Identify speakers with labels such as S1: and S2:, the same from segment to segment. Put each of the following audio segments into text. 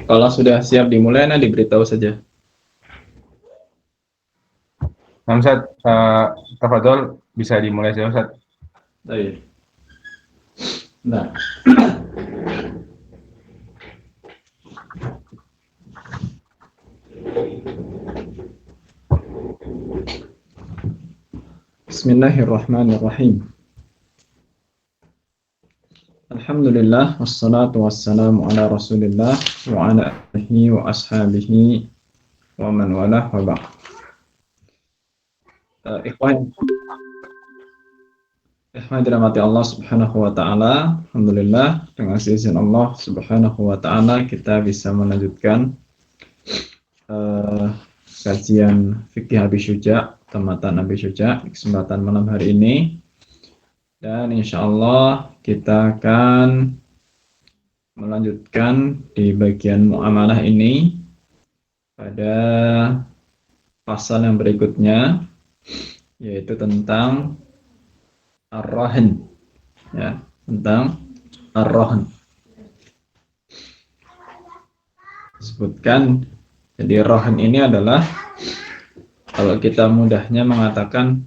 S1: Kalau sudah siap dimulai, nah diberitahu saja.
S2: Nah, Ustaz, tafadhol bisa dimulai saja, Ustaz.
S1: Baik. Nah, Bismillahirrahmanirrahim. Alhamdulillah, wassalatu wassalamu ala rasulillah wa ala alihi wa ashabihi wa man walah wa ba'd. Ikhwan dirahmati Allah subhanahu wa ta'ala. Alhamdulillah, dengan izin Allah subhanahu wa ta'ala kita bisa melanjutkan kajian fikih Abi Syuja, tamatan Abi Syuja di kesempatan malam hari ini. Dan insya Allah kita akan melanjutkan di bagian muamalah ini pada pasal yang berikutnya, yaitu tentang ar-rahn, ya, tentang ar-rahn. Sebutkan, jadi rahn ini adalah, kalau kita mudahnya mengatakan,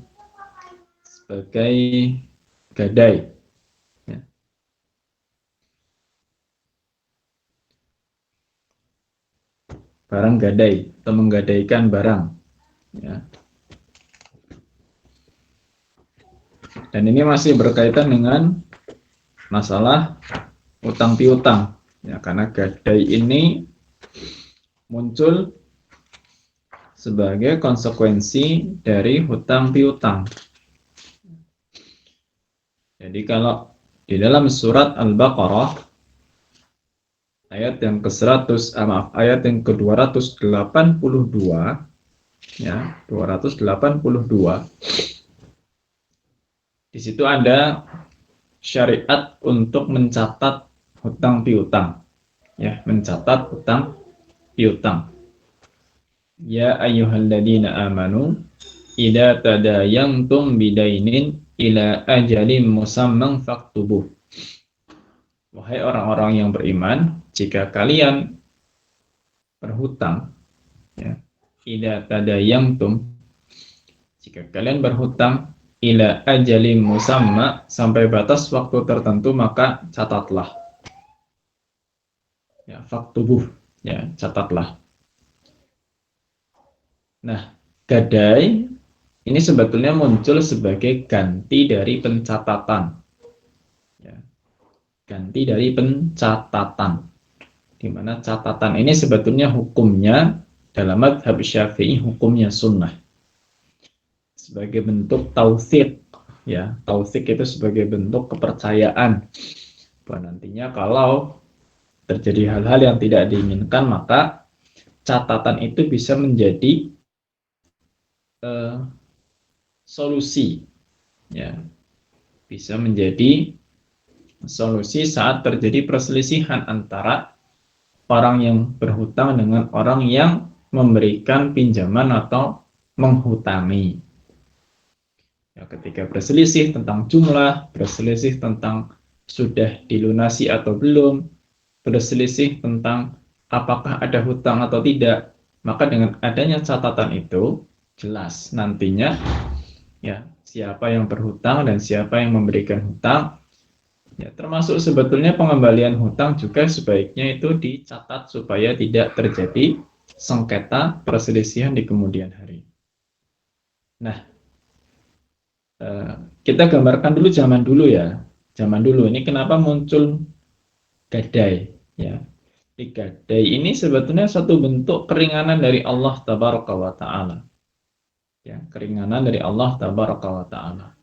S1: sebagai gadai, ya. Barang gadai atau menggadaikan barang, ya. Dan ini masih berkaitan dengan masalah utang piutang, ya, karena gadai ini muncul sebagai konsekuensi dari hutang piutang. Jadi kalau di dalam surat Al-Baqarah ayat yang ayat yang ke-282, ya, 282, di situ ada syariat untuk mencatat hutang piutang, ya, mencatat hutang piutang. Ya ayyuhalladzina amanu idza tadayantum bidainin ila ajalin musamman faktubuh. Wahai orang-orang yang beriman, jika kalian berhutang, ya, idza tadayantum, jika kalian berhutang ila ajalin musamma, sampai batas waktu tertentu, maka catatlah, ya, faktubuh, ya, catatlah. Nah, gadai ini sebetulnya muncul sebagai ganti dari pencatatan, ya, ganti dari pencatatan. di mana catatan ini sebetulnya hukumnya dalam mazhab Syafi'i hukumnya sunnah sebagai bentuk tautsik, ya. Tautsik itu sebagai bentuk kepercayaan bahwa nantinya kalau terjadi hal-hal yang tidak diinginkan, maka catatan itu bisa menjadi solusi, ya, bisa menjadi solusi saat terjadi perselisihan antara orang yang berhutang dengan orang yang memberikan pinjaman atau menghutangi. Ya, ketika berselisih tentang jumlah, berselisih tentang sudah dilunasi atau belum, berselisih tentang apakah ada hutang atau tidak, maka dengan adanya catatan itu jelas nantinya, ya, siapa yang berhutang dan siapa yang memberikan hutang. Ya, termasuk sebetulnya pengembalian hutang juga sebaiknya itu dicatat supaya tidak terjadi sengketa perselisihan di kemudian hari. Nah, kita gambarkan dulu zaman dulu, ya. Zaman dulu ini kenapa muncul gadai, ya. Gadai ini sebetulnya satu bentuk keringanan dari Allah Tabaraka wa Ta'ala. Ya, keringanan dari Allah Tabaraka wa Ta'ala.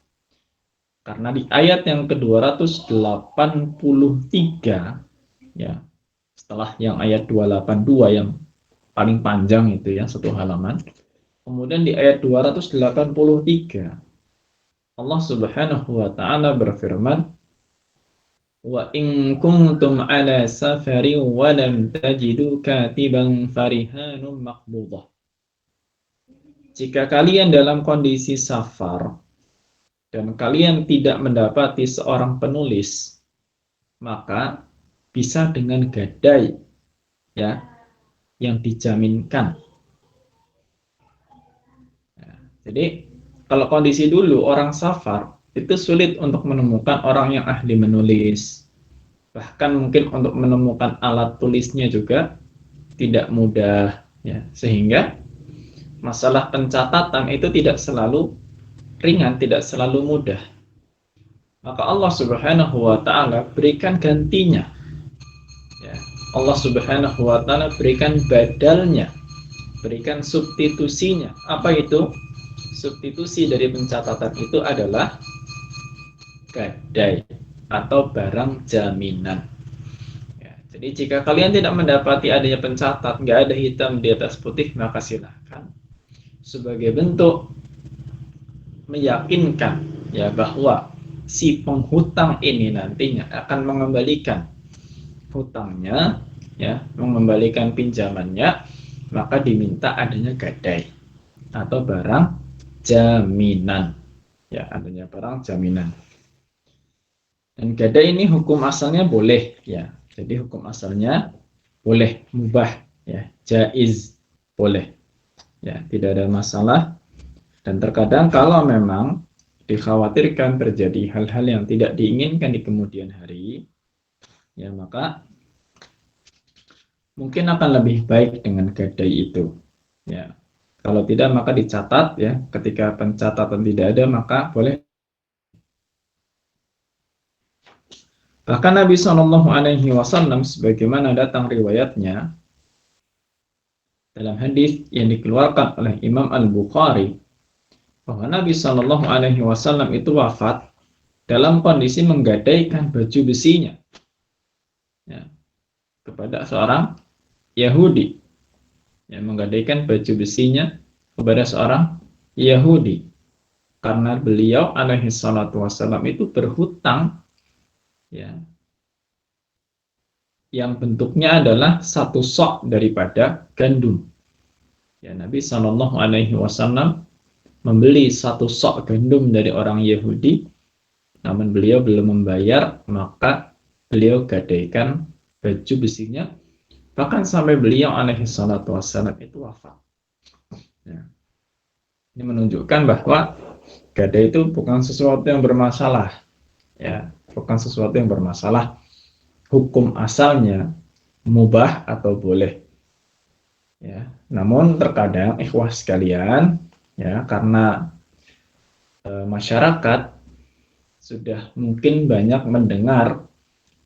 S1: Karena di ayat yang ke-283, ya, setelah yang ayat 282 yang paling panjang itu, ya, satu halaman. Kemudian di ayat 283 Allah Subhanahu wa Ta'ala berfirman, wa in kuntum ala safari wa lam tajidu katiban farihanum maqbudah. Jika kalian dalam kondisi safar dan kalian tidak mendapati seorang penulis, maka bisa dengan gadai, ya, yang dijaminkan. Ya, jadi kalau kondisi dulu orang safar itu sulit untuk menemukan orang yang ahli menulis. Bahkan mungkin untuk menemukan alat tulisnya juga tidak mudah, ya. Sehingga masalah pencatatan itu tidak selalu ringan, tidak selalu mudah. Maka Allah Subhanahu wa Ta'ala berikan gantinya, ya. Allah Subhanahu wa Ta'ala berikan badalnya, berikan substitusinya. Apa itu? Substitusi dari pencatatan itu adalah gadai atau barang jaminan. Ya, jadi jika kalian tidak mendapati adanya pencatat, nggak ada hitam di atas putih, maka silahkan sebagai bentuk meyakinkan, ya, bahwa si penghutang ini nantinya akan mengembalikan hutangnya, ya, mengembalikan pinjamannya, maka diminta adanya gadai atau barang jaminan, ya, adanya barang jaminan. Dan gadai ini hukum asalnya boleh, ya. Jadi hukum asalnya boleh, mubah, ya, jaiz, boleh, ya, tidak ada masalah. Dan terkadang kalau memang dikhawatirkan terjadi hal-hal yang tidak diinginkan di kemudian hari, ya, maka mungkin akan lebih baik dengan gadai itu, ya. Kalau tidak maka dicatat, ya. Ketika pencatatan tidak ada maka boleh. Bahkan Nabi Shallallahu Alaihi Wasallam sebagaimana datang riwayatnya dalam hadis yang dikeluarkan oleh Imam Al Bukhari, bahwa Nabi Shallallahu Alaihi Wasallam itu wafat dalam kondisi menggadaikan baju besinya, ya, kepada seorang Yahudi, yang menggadaikan baju besinya kepada seorang Yahudi, karena beliau alaihi salatu wassalam itu berhutang, ya, yang bentuknya adalah satu sok daripada gandum. Ya, Nabi Shallallahu Alaihi Wasallam membeli satu sok gandum dari orang Yahudi, namun beliau belum membayar, maka beliau gadaikan baju besinya, bahkan sampai beliau alaihi salatu wassalam itu wafat. Ya. Ini menunjukkan bahwa gadai itu bukan sesuatu yang bermasalah, ya, bukan sesuatu yang bermasalah. Hukum asalnya mubah atau boleh, ya. Namun terkadang ikhwah sekalian, ya, karena masyarakat sudah mungkin banyak mendengar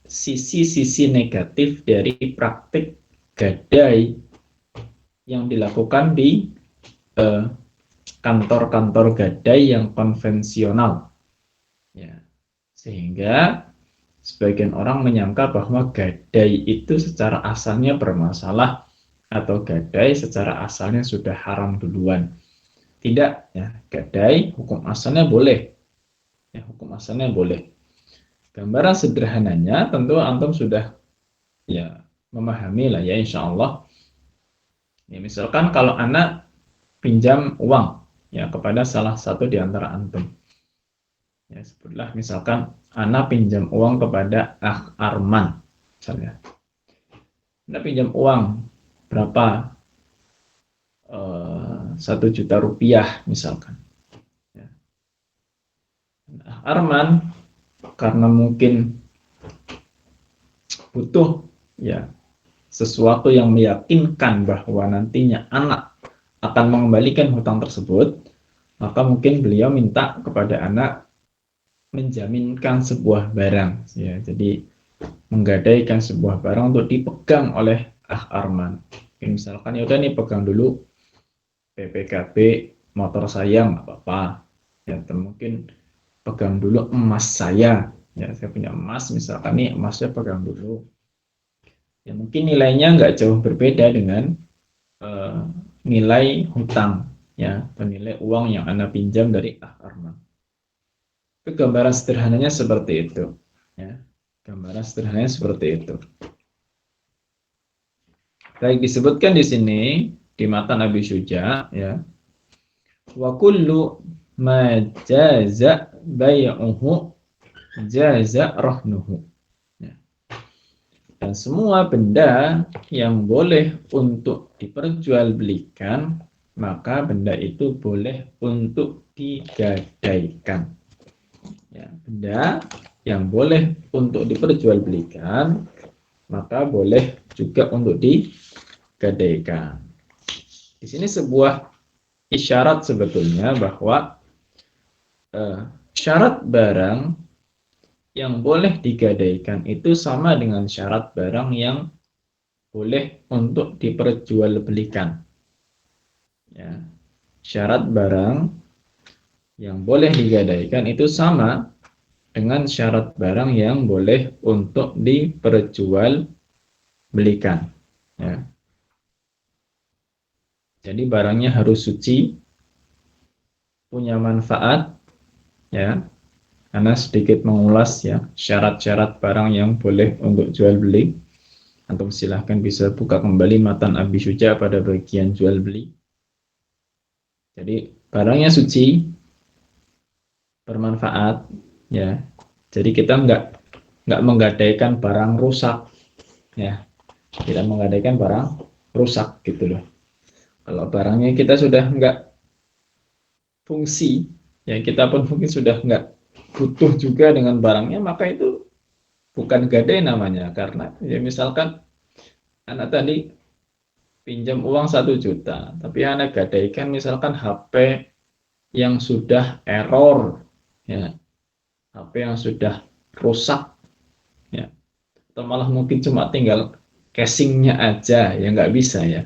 S1: sisi-sisi negatif dari praktik gadai yang dilakukan di kantor-kantor gadai yang konvensional. Ya, sehingga sebagian orang menyangka bahwa gadai itu secara asalnya bermasalah atau gadai secara asalnya sudah haram duluan. Tidak, ya, gadai hukum asalnya boleh. Ya, hukum asalnya boleh. Gambaran sederhananya tentu antum sudah ya memahami lah ya insya Allah. Ya, misalkan kalau anak pinjam uang ya kepada salah satu di antara antum. Ya, sebutlah misalkan anak pinjam uang kepada Arman misalnya. Anak pinjam uang berapa? 1 juta rupiah misalkan. Ya. Arman karena mungkin butuh ya sesuatu yang meyakinkan bahwa nantinya anak akan mengembalikan hutang tersebut, maka mungkin beliau minta kepada anak menjaminkan sebuah barang ya. Jadi menggadaikan sebuah barang untuk dipegang oleh Arman. Misalkan ya udah nih pegang dulu PPKB motor saya nggak apa-apa. Ya, mungkin pegang dulu emas saya. Ya, saya punya emas misalkan nih emasnya pegang dulu. Ya, mungkin nilainya nggak jauh berbeda dengan uh, nilai hutang ya, atau nilai uang yang Anda pinjam dari Arman. Itu gambaran sederhananya seperti itu. Ya, gambaran sederhananya seperti itu. Baik disebutkan di sini di matan Abi Syuja ya. Wa kullu ma jaza bai'uhu jaza rahnuhu. Ya. Dan semua benda yang boleh untuk diperjualbelikan, maka benda itu boleh untuk digadaikan. Ya, benda yang boleh untuk diperjualbelikan, maka boleh juga untuk digadaikan. Di sini sebuah isyarat sebetulnya bahwa syarat barang yang boleh digadaikan itu sama dengan syarat barang yang boleh untuk diperjualbelikan. Ya. Syarat barang yang boleh digadaikan itu sama dengan syarat barang yang boleh untuk diperjualbelikan. Ya. Jadi barangnya harus suci, punya manfaat, ya. Karena sedikit mengulas ya syarat-syarat barang yang boleh untuk jual beli. Antum silahkan bisa buka kembali matan Abi Syuja pada bagian jual beli. Jadi barangnya suci, bermanfaat, ya. Jadi kita nggak menggadaikan barang rusak, ya. Tidak menggadaikan barang rusak gitu loh. Kalau barangnya kita sudah nggak fungsi, ya kita pun mungkin sudah nggak butuh juga dengan barangnya, maka itu bukan gadai namanya. Karena ya misalkan anak tadi pinjam uang 1 juta, tapi anak gadaikan misalkan HP yang sudah error, ya, HP yang sudah rusak, ya, atau malah mungkin cuma tinggal casingnya aja, ya nggak bisa ya,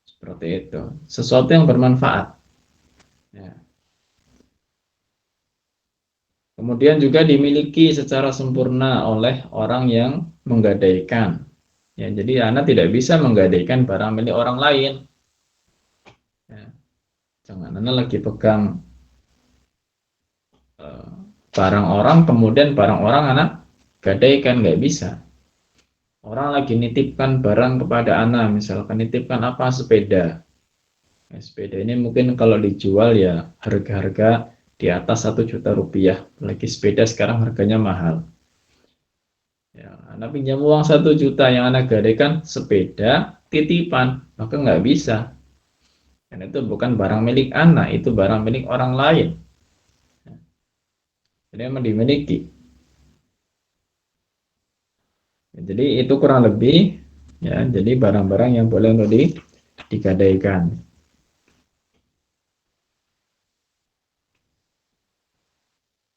S1: seperti itu. Sesuatu yang bermanfaat. Ya. Kemudian juga dimiliki secara sempurna oleh orang yang menggadaikan. Ya, jadi anak tidak bisa menggadaikan barang milik orang lain. Ya. Jangan anak lagi pegang barang orang, kemudian barang orang anak gadaikan, nggak bisa. Orang lagi nitipkan barang kepada anak, misalkan nitipkan apa, sepeda. Nah, sepeda ini mungkin kalau dijual ya harga-harga di atas 1 juta rupiah. Lagi sepeda sekarang harganya mahal. Ya, anak pinjam uang 1 juta, yang anak gadaikan sepeda titipan, maka nggak bisa. Dan itu bukan barang milik anak, itu barang milik orang lain. Jadi memang dimiliki. Ya, jadi itu kurang lebih ya. Jadi barang-barang yang boleh untuk digadaikan.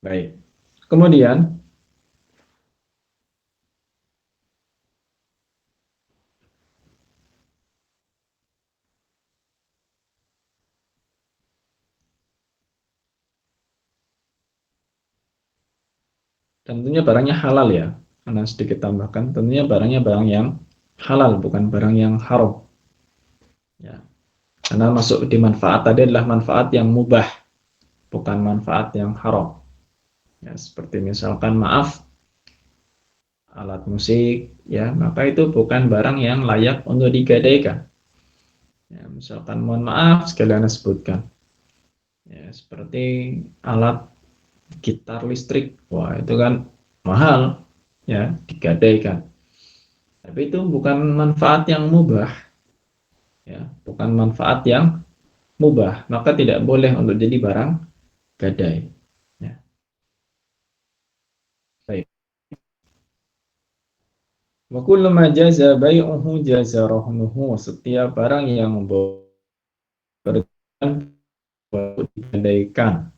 S1: Baik. Kemudian tentunya barangnya halal ya. Karena sedikit tambahkan, tentunya barangnya barang yang halal, bukan barang yang haram. Ya. Karena masuk di manfaat tadi adalah manfaat yang mubah, bukan manfaat yang haram. Ya, seperti misalkan maaf, alat musik, ya maka itu bukan barang yang layak untuk digadaikan. Ya, misalkan mohon maaf sekalian sebutkan, ya seperti alat gitar listrik, wah itu kan mahal, ya digadaikan. Tapi itu bukan manfaat yang mubah, ya bukan manfaat yang mubah, maka tidak boleh untuk jadi barang gadai. Ya, baik. Wa kullu ma jaza bai'uhu jaza rahnuhu, setiap barang yang digadaikan.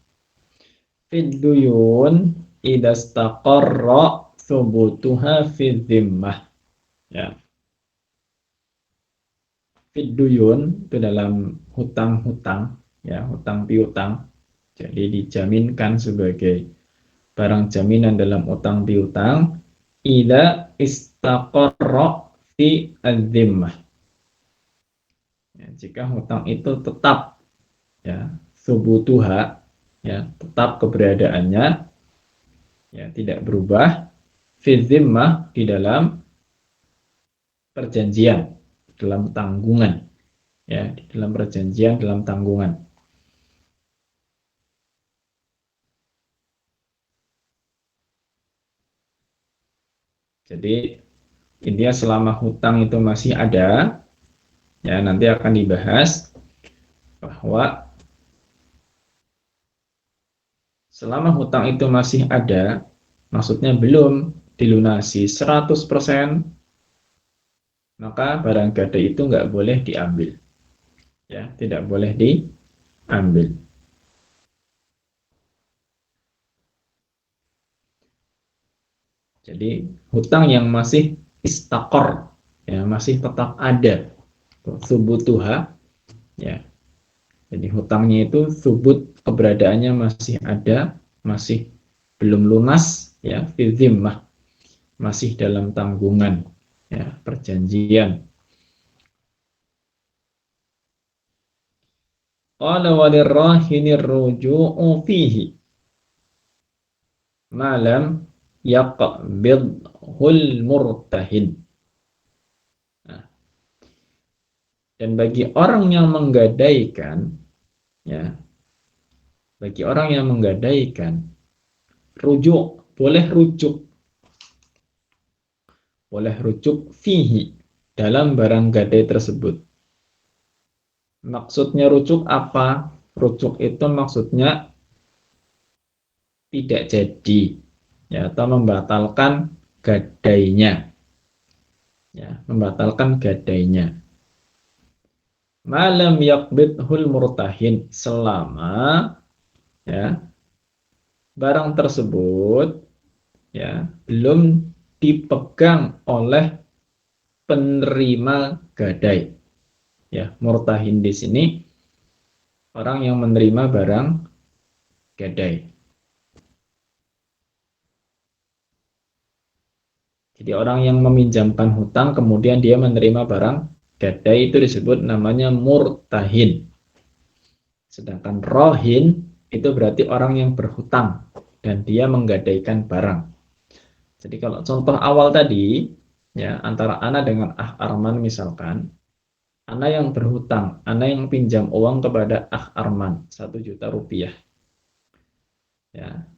S1: Fid duyun idastaqarra thubutuha fid dhimmah. Ya, fid duyun itu dalam hutang-hutang, ya hutang piutang. Jadi dijaminkan sebagai barang jaminan dalam utang piutang ida istaqarra fi adzimah. Ya, jika hutang itu tetap, ya subutuha, ya tetap keberadaannya, ya tidak berubah, fi zimmah di dalam perjanjian, dalam tanggungan, ya di dalam perjanjian, dalam tanggungan. Jadi intinya selama hutang itu masih ada, ya nanti akan dibahas bahwa selama hutang itu masih ada, maksudnya belum dilunasi 100%, maka barang gadai itu nggak boleh diambil, ya tidak boleh diambil. Jadi hutang yang masih istakor, ya masih tetap ada, subutuha, ya. Jadi hutangnya itu subut keberadaannya masih ada, masih belum lunas, ya, fi zimmah, masih dalam tanggungan, ya, perjanjian. Qala walirrahini ruju'u fihi malam yaqbidhul murtahin. Nah, dan bagi orang yang menggadaikan, ya, bagi orang yang menggadaikan, boleh rujuk fihi dalam barang gadai tersebut. Maksudnya rujuk apa? Rujuk itu maksudnya tidak jadi, ya, atau membatalkan gadainya, ya, membatalkan gadainya. Malam yakbidhul murtahin, selama, ya, barang tersebut, ya belum dipegang oleh penerima gadai. Ya, murtahin di sini orang yang menerima barang gadai. Jadi orang yang meminjamkan hutang kemudian dia menerima barang gadai itu disebut namanya murtahin. Sedangkan rohin itu berarti orang yang berhutang dan dia menggadaikan barang. Jadi kalau contoh awal tadi, ya antara Ana dengan Ah Arman misalkan, Ana yang berhutang, Ana yang pinjam uang kepada Ah Arman 1 juta rupiah. Ya,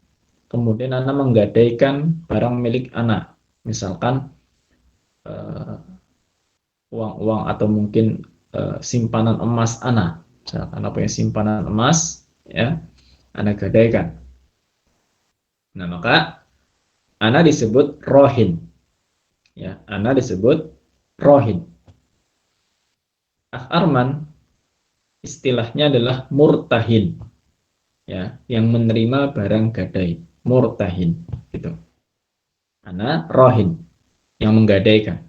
S1: kemudian Ana menggadaikan barang milik Ana, misalkan eh, uang-uang atau mungkin simpanan emas Ana. Misalkan Ana punya simpanan emas, ya, Ana gadaikan. Nah, maka Ana disebut rohin. Ya, Ana disebut rohin. Ah Arman istilahnya adalah murtahin, ya, yang menerima barang gadai, murtahin gitu. Ana rohin yang menggadaikan.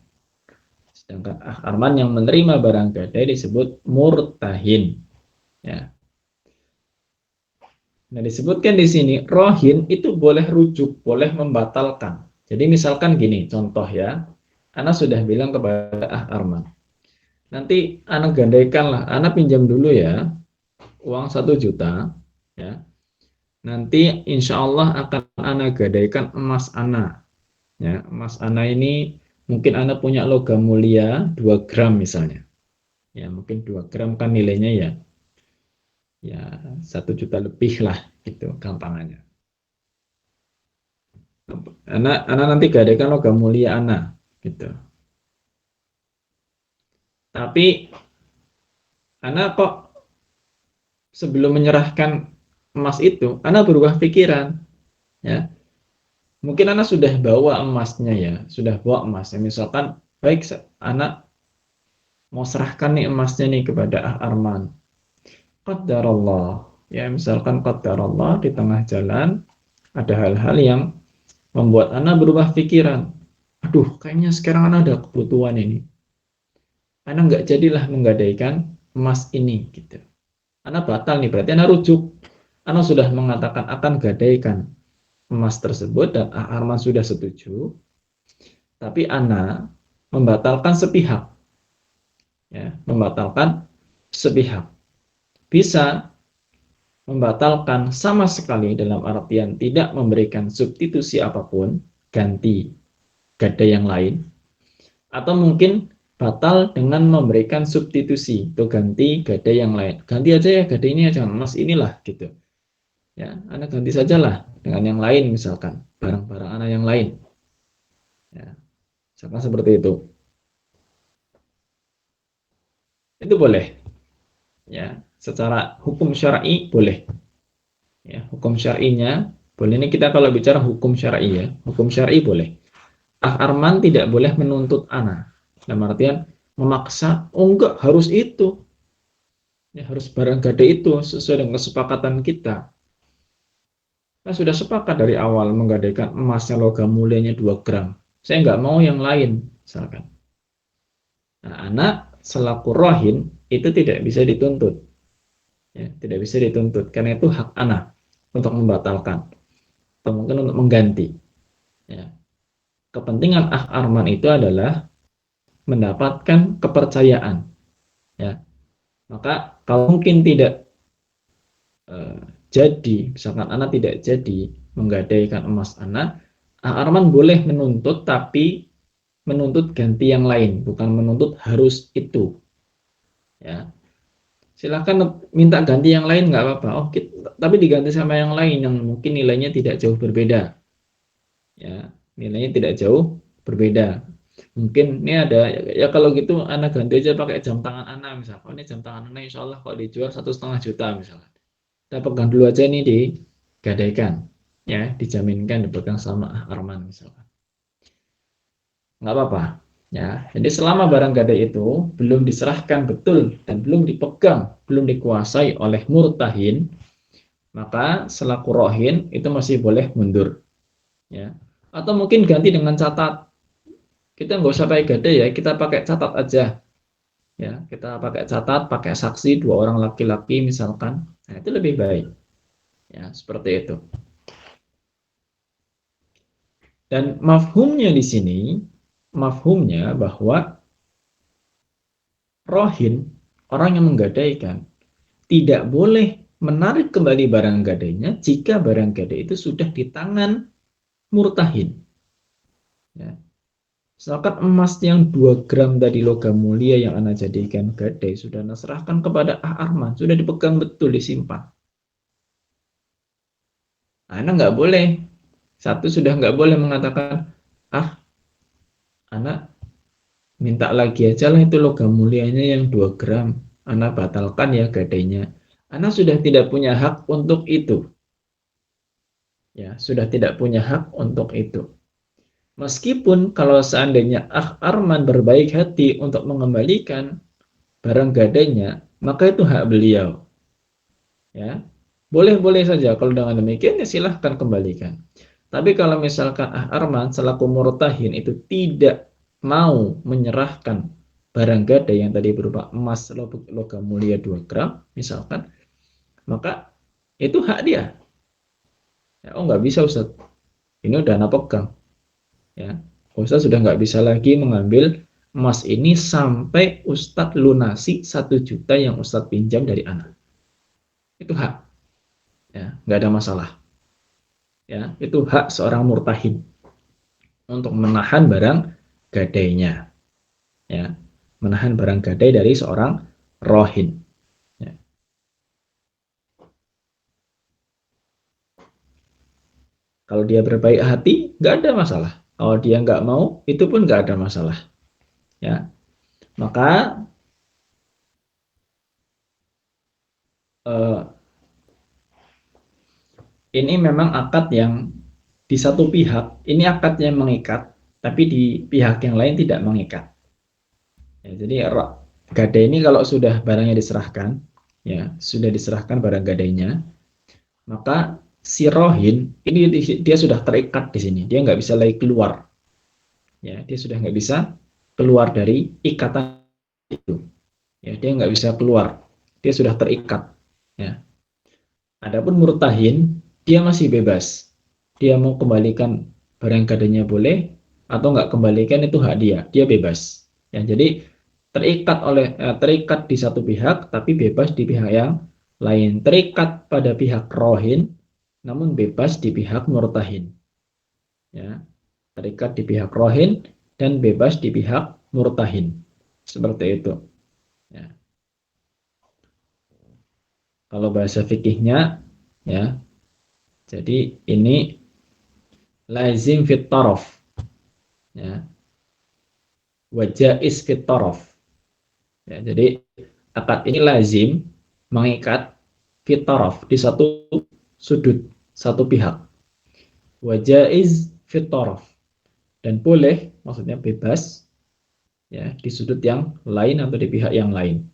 S1: Sedangkan Ah Arman yang menerima barang gadai disebut murtahin, ya. Nah, disebutkan di sini rohin itu boleh rujuk, boleh membatalkan. Jadi misalkan gini, contoh ya, Ana sudah bilang kepada Arman, nanti Ana gandaikan lah, Ana pinjam dulu ya, uang 1 juta, ya. Nanti insya Allah akan Ana gadaikan emas Ana, ya. Emas Ana ini mungkin Ana punya logam mulia 2 gram misalnya, ya mungkin 2 gram kan nilainya ya 1 juta lebih lah, gitu gampangannya. Ana nanti gadaikan logam mulia Ana, gitu. Tapi Ana kok sebelum menyerahkan emas itu, Ana berubah pikiran, ya. Mungkin Ana sudah bawa emasnya ya, sudah bawa emasnya. Misalkan, baik, Ana mau serahkan nih emasnya nih kepada Arman. Qadarullah, ya misalkan qadarullah di tengah jalan ada hal-hal yang membuat Ana berubah pikiran. Aduh, kayaknya sekarang Ana ada kebutuhan ini. Ana nggak jadilah menggadaikan emas ini, gitu. Ana batal nih, berarti Ana rujuk. Ana sudah mengatakan akan gadaikan emas tersebut dan Arman sudah setuju, tapi Ana membatalkan sepihak, ya, membatalkan sepihak. Bisa membatalkan sama sekali dalam artian tidak memberikan substitusi apapun, ganti gada yang lain, atau mungkin batal dengan memberikan substitusi atau ganti gada yang lain. Ganti aja ya gada ini, jangan emas inilah, gitu. Ya, Anda ganti sajalah dengan yang lain, misalkan barang-barang Anda yang lain. Ya, misalkan seperti itu. Itu boleh. Ya, secara hukum syar'i boleh. Ya, hukum syar'inya boleh. Ini kita kalau bicara hukum syar'i ya, hukum syar'i boleh. Arman tidak boleh menuntut Ana. Dalam artian memaksa, oh enggak harus itu. Ya, harus barang gada itu sesuai dengan kesepakatan kita. Kita sudah sepakat dari awal menggadaikan emasnya logam mulianya 2 gram. Saya nggak mau yang lain, misalkan. Nah, anak selaku rohin itu tidak bisa dituntut. Ya, tidak bisa dituntut, karena itu hak anak untuk membatalkan atau mungkin untuk mengganti. Ya. Kepentingan Arman itu adalah mendapatkan kepercayaan. Ya. Maka kalau mungkin tidak jadi, misalkan anak tidak jadi menggadaikan emas anak, Arman boleh menuntut, tapi menuntut ganti yang lain, bukan menuntut harus itu. Ya, silakan minta ganti yang lain nggak apa-apa. Oh, tapi diganti sama yang lain yang mungkin nilainya tidak jauh berbeda. Ya, nilainya tidak jauh berbeda. Mungkin ini ada ya, kalau gitu anak ganti aja pakai jam tangan anak misalnya. Oh, ini jam tangan anak insya Allah kalau dijual 1,5 juta misalnya. Kita pegang dulu aja ini digadaikan, ya dijaminkan dipegang sama Arman misalkan. Nggak apa-apa. Ya, jadi selama barang gadai itu belum diserahkan betul dan belum dipegang, belum dikuasai oleh murtahin, maka selaku rohin itu masih boleh mundur. Ya, atau mungkin ganti dengan catat. Kita nggak usah pakai gadai ya, kita pakai catat aja. Ya, kita pakai catat, pakai saksi 2 orang laki-laki misalkan. Nah, itu lebih baik. Ya, seperti itu. Dan mafhumnya di sini, mafhumnya bahwa rohin, orang yang menggadaikan, tidak boleh menarik kembali barang gadainya jika barang gadai itu sudah di tangan murtahin. Ya. Misalkan emas yang 2 gram tadi logam mulia yang Anda jadikan gadai sudah Anda serahkan kepada Arman, sudah dipegang betul, disimpan. Anda nggak boleh, satu sudah nggak boleh mengatakan, Anda minta lagi aja lah itu logam mulianya yang 2 gram, Anda batalkan ya gadainya. Anda sudah tidak punya hak untuk itu. Ya, sudah tidak punya hak untuk itu. Meskipun kalau seandainya Arman berbaik hati untuk mengembalikan barang gadainya, maka itu hak beliau. Ya, boleh-boleh saja kalau dengan demikian ya silahkan kembalikan. Tapi kalau misalkan Arman selaku murtahin itu tidak mau menyerahkan barang gadai yang tadi berupa emas logam mulia 2 gram misalkan, maka itu hak dia. Ya, oh nggak bisa Ustaz, ini udah anak pegang. Ya, Ustaz sudah nggak bisa lagi mengambil emas ini sampai Ustadz lunasi 1 juta yang Ustadz pinjam dari anak. Itu hak, ya, nggak ada masalah. Ya, itu hak seorang murtahin untuk menahan barang gadainya. Ya, menahan barang gadai dari seorang rohin. Ya. Kalau dia berbaik hati, nggak ada masalah. Kalau dia nggak mau, itu pun nggak ada masalah. Ya, maka eh, ini memang akad yang di satu pihak ini akad yang mengikat, tapi di pihak yang lain tidak mengikat. Ya, jadi gadai ini kalau sudah barangnya diserahkan, ya sudah diserahkan barang gadainya, maka si rohin ini dia sudah terikat di sini, dia nggak bisa lagi keluar. Ya, dia sudah nggak bisa keluar dari ikatan itu. Ya, dia nggak bisa keluar, dia sudah terikat. Ya. Adapun murtahin, dia masih bebas. Dia mau kembalikan barang gadainya boleh, atau nggak kembalikan itu hak dia. Dia bebas. Ya, jadi terikat di satu pihak, tapi bebas di pihak yang lain. Terikat pada pihak rohin, namun bebas di pihak murtahin. Ya, terikat di pihak rohin dan bebas di pihak murtahin. Seperti itu. Ya. Kalau bahasa fikihnya, ya, jadi ini lazim fit taraf, ya, wajais fit taraf. Ya, jadi akad ini lazim mengikat fit taraf di satu sudut, satu pihak. Wajais fit taraf, dan boleh maksudnya bebas, ya, di sudut yang lain atau di pihak yang lain.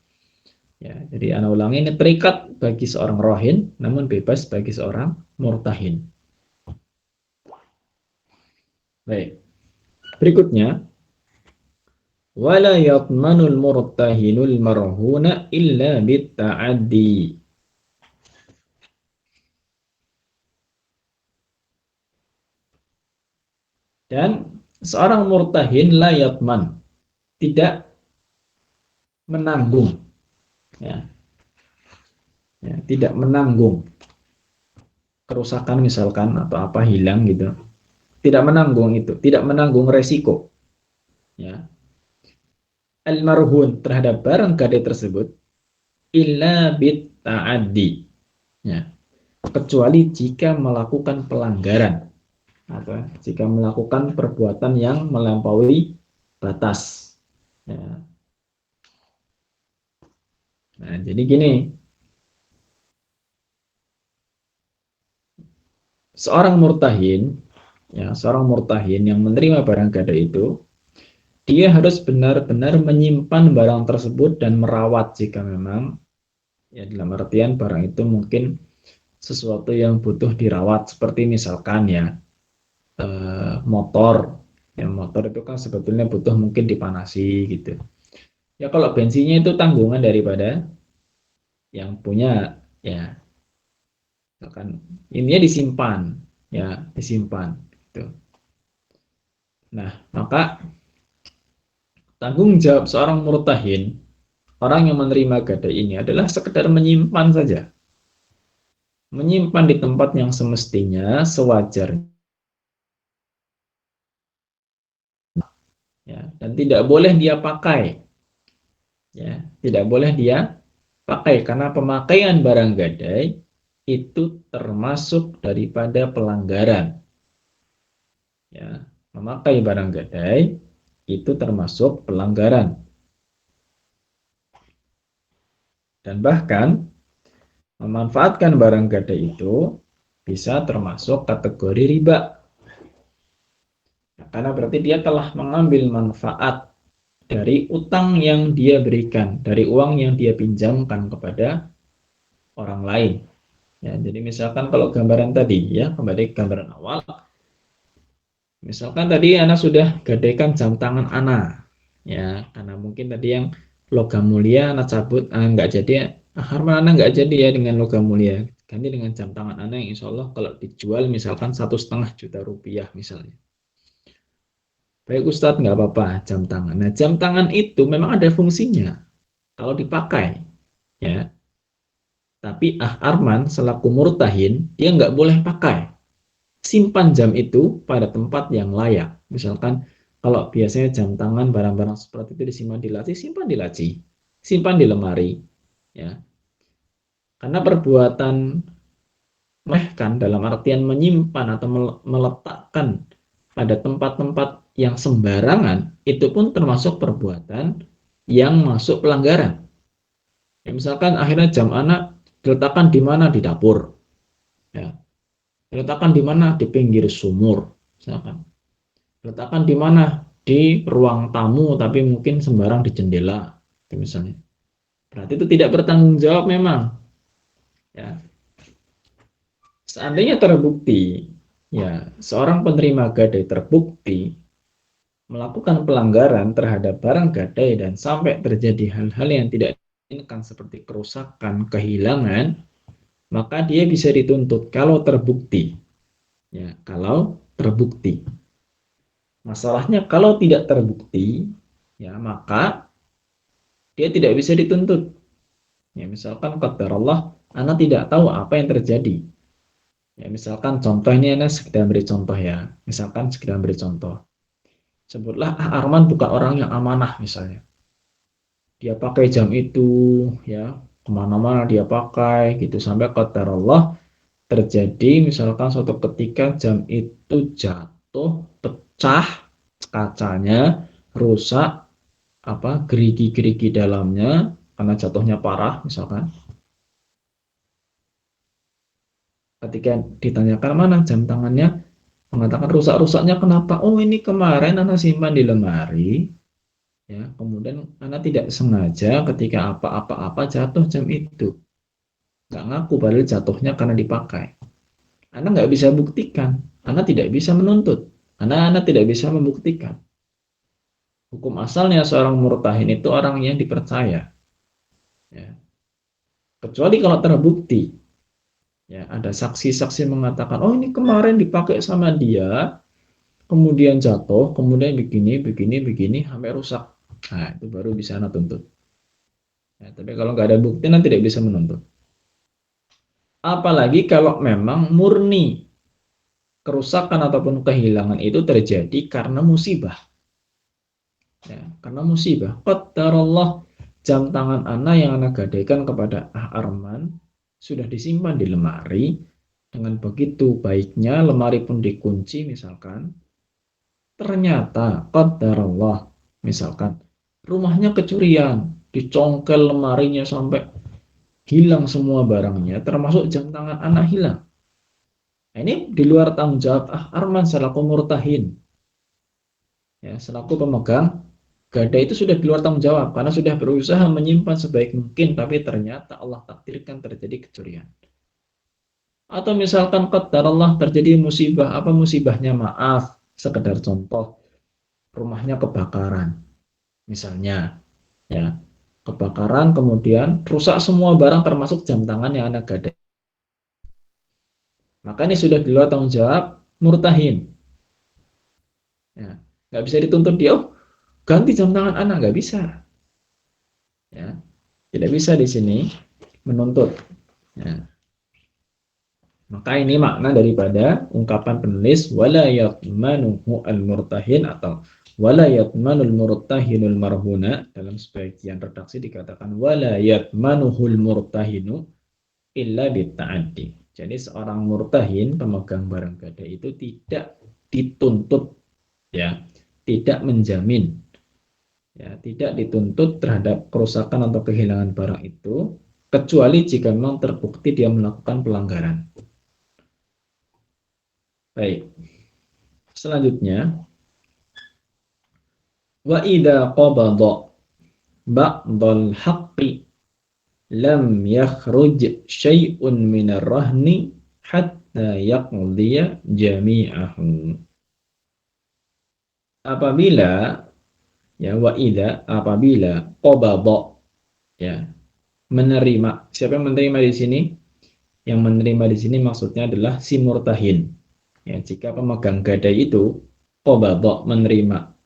S1: Ya, jadi ana ulangi, ini terikat bagi seorang rohin namun bebas bagi seorang murtahin. Baik. Berikutnya, wala yatmanul murtahinul marhuna illa bitta'addi. Dan seorang murtahin la yatman, tidak menanggung, ya, ya, tidak menanggung kerusakan misalkan atau apa hilang gitu. Tidak menanggung itu, tidak menanggung resiko, ya. Al-marhun terhadap barang gadai tersebut illa bitta'addi, ya, kecuali jika melakukan pelanggaran atau jika melakukan perbuatan yang melampaui batas. Ya. Nah, jadi gini, seorang murtahin, ya, seorang murtahin yang menerima barang gadai itu, dia harus benar-benar menyimpan barang tersebut dan merawat jika memang, ya, dalam artian barang itu mungkin sesuatu yang butuh dirawat, seperti misalkan, ya, motor. Ya, motor itu kan sebetulnya butuh mungkin dipanasi gitu. Ya, kalau bensinnya itu tanggungan daripada yang punya, ya, misalkan ini disimpan, ya, disimpan gitu. Nah, maka tanggung jawab seorang murtahin, orang yang menerima gadai ini, adalah sekedar menyimpan saja, menyimpan di tempat yang semestinya, sewajarnya, ya, dan tidak boleh dia pakai, ya, tidak boleh dia pakai, karena pemakaian barang gadai itu termasuk daripada pelanggaran. Ya, memakai barang gadai itu termasuk pelanggaran, dan bahkan memanfaatkan barang gadai itu bisa termasuk kategori riba. Karena berarti dia telah mengambil manfaat dari utang yang dia berikan, dari uang yang dia pinjamkan kepada orang lain. Ya, jadi misalkan kalau gambaran tadi, ya, kembali ke gambaran awal, misalkan tadi anak sudah gadaikan jam tangan anak, ya, karena mungkin tadi yang logam mulia anak cabut, nggak jadi, Harman anak nggak jadi ya dengan logam mulia. ganti dengan jam tangan Anda yang insya Allah kalau dijual misalkan 1,5 juta rupiah misalnya. Baik Ustadz, nggak apa-apa jam tangan. Nah, jam tangan itu memang ada fungsinya kalau dipakai, ya. Tapi Arman selaku murtahin, dia nggak boleh pakai. Simpan jam itu pada tempat yang layak. Misalkan kalau biasanya jam tangan barang-barang seperti itu disimpan di laci, simpan di laci, simpan di lemari, ya. Karena perbuatan melehkan dalam artian menyimpan atau meletakkan pada tempat-tempat yang sembarangan itu pun termasuk perbuatan yang masuk pelanggaran. Ya, misalkan akhirnya jam anak diletakkan di mana, di dapur, ya. Diletakkan di mana, di pinggir sumur, misalkan. Diletakkan di mana, di ruang tamu tapi mungkin sembarang di jendela, misalnya. Berarti itu tidak bertanggung jawab memang, ya. Seandainya terbukti, ya, seorang penerima gadai terbukti melakukan pelanggaran terhadap barang gadai dan sampai terjadi hal-hal yang tidak diinginkan seperti kerusakan, kehilangan, maka dia bisa dituntut kalau terbukti. Ya, kalau terbukti. Masalahnya kalau tidak terbukti, ya maka dia tidak bisa dituntut. Ya, misalkan kata Allah, Anda tidak tahu apa yang terjadi. Ya, misalkan contoh ini Anda sekedar beri contoh ya. Misalkan sekedar beri contoh. Sebutlah Arman bukan orang yang amanah misalnya. Dia pakai jam itu, ya kemana-mana dia pakai gitu sampai kata Allah terjadi misalkan suatu ketika jam itu jatuh, pecah kacanya, rusak apa gerigi-gerigi dalamnya karena jatuhnya parah misalkan. Ketika ditanyakan mana jam tangannya, mengatakan rusak-rusaknya kenapa? Oh ini kemarin anak simpan di lemari, ya kemudian anak tidak sengaja ketika apa-apa jatuh jam itu. Nggak ngaku padahal jatuhnya karena dipakai. Anak nggak bisa buktikan, anak tidak bisa menuntut, anak tidak bisa membuktikan. Hukum asalnya seorang murtahin itu orang yang dipercaya, ya. Kecuali kalau terbukti, ya ada saksi-saksi mengatakan, oh ini kemarin dipakai sama dia, kemudian jatuh, kemudian begini, sampai rusak. Nah itu baru bisa anak tuntut. Ya, tapi kalau nggak ada bukti, nanti tidak bisa menuntut. Apalagi kalau memang murni kerusakan ataupun kehilangan itu terjadi karena musibah. Ya, karena musibah. Qadarullah jam tangan anak yang anak gadaikan kepada Arman sudah disimpan di lemari. Dengan begitu baiknya lemari pun dikunci misalkan. Ternyata qadarullah misalkan rumahnya kecurian, dicongkel lemarinya sampai hilang semua barangnya termasuk jam tangan anak hilang. Nah, ini di luar tanggung jawab Arman selaku murtahin. Ya, selaku pemegang gada itu sudah di luar tanggung jawab karena sudah berusaha menyimpan sebaik mungkin tapi ternyata Allah takdirkan terjadi kecurian. Atau misalkan qadar Allah terjadi musibah, apa musibahnya? Maaf, sekedar contoh, rumahnya kebakaran. Misalnya, ya, kebakaran kemudian rusak semua barang termasuk jam tangan yang anak gadai. Maka ini sudah di luar tanggung jawab murtahin. Ya, nggak bisa dituntut dia, oh ganti jam tangan anak, nggak bisa. Ya, tidak bisa di sini menuntut. Ya. Maka ini makna daripada ungkapan penulis wala yatmanuhu al-murtahin atau wala yatmanul murtahinul marhuna. Dalam sebagian redaksi dikatakan wala yatmanuhul murtahinu illa bitta'addi. Jadi seorang murtahin pemegang barang gadai itu tidak dituntut, ya, tidak menjamin, ya, tidak dituntut terhadap kerusakan atau kehilangan barang itu kecuali jika memang terbukti dia melakukan pelanggaran. Baik. Selanjutnya, wa idza qabada ba'dal haqqi lam yakhruj syai'un minar rahni hatta yaqdiya jami'ahu. Apabila, ya, wa idza apabila qabada, ya, menerima. Siapa yang menerima di sini? Yang menerima di sini maksudnya adalah si murtahin. Ya, jika pemegang gadai itu qabadha menerima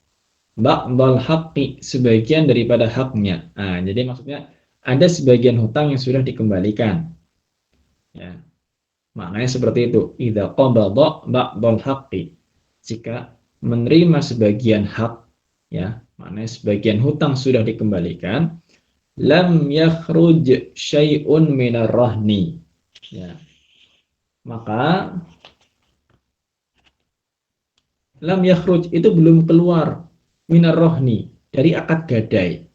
S1: ba'dal haqqi sebagian daripada haknya. Nah, jadi maksudnya ada sebagian hutang yang sudah dikembalikan. Ya, maknanya seperti itu. Idza qabadha ba'dal haqqi. Jika menerima sebagian hak, ya, maknanya sebagian hutang sudah dikembalikan, lam yakhruj syai'un minar rahni. Ya, maka lam yakhruj itu belum keluar minar rohni dari akad gadai,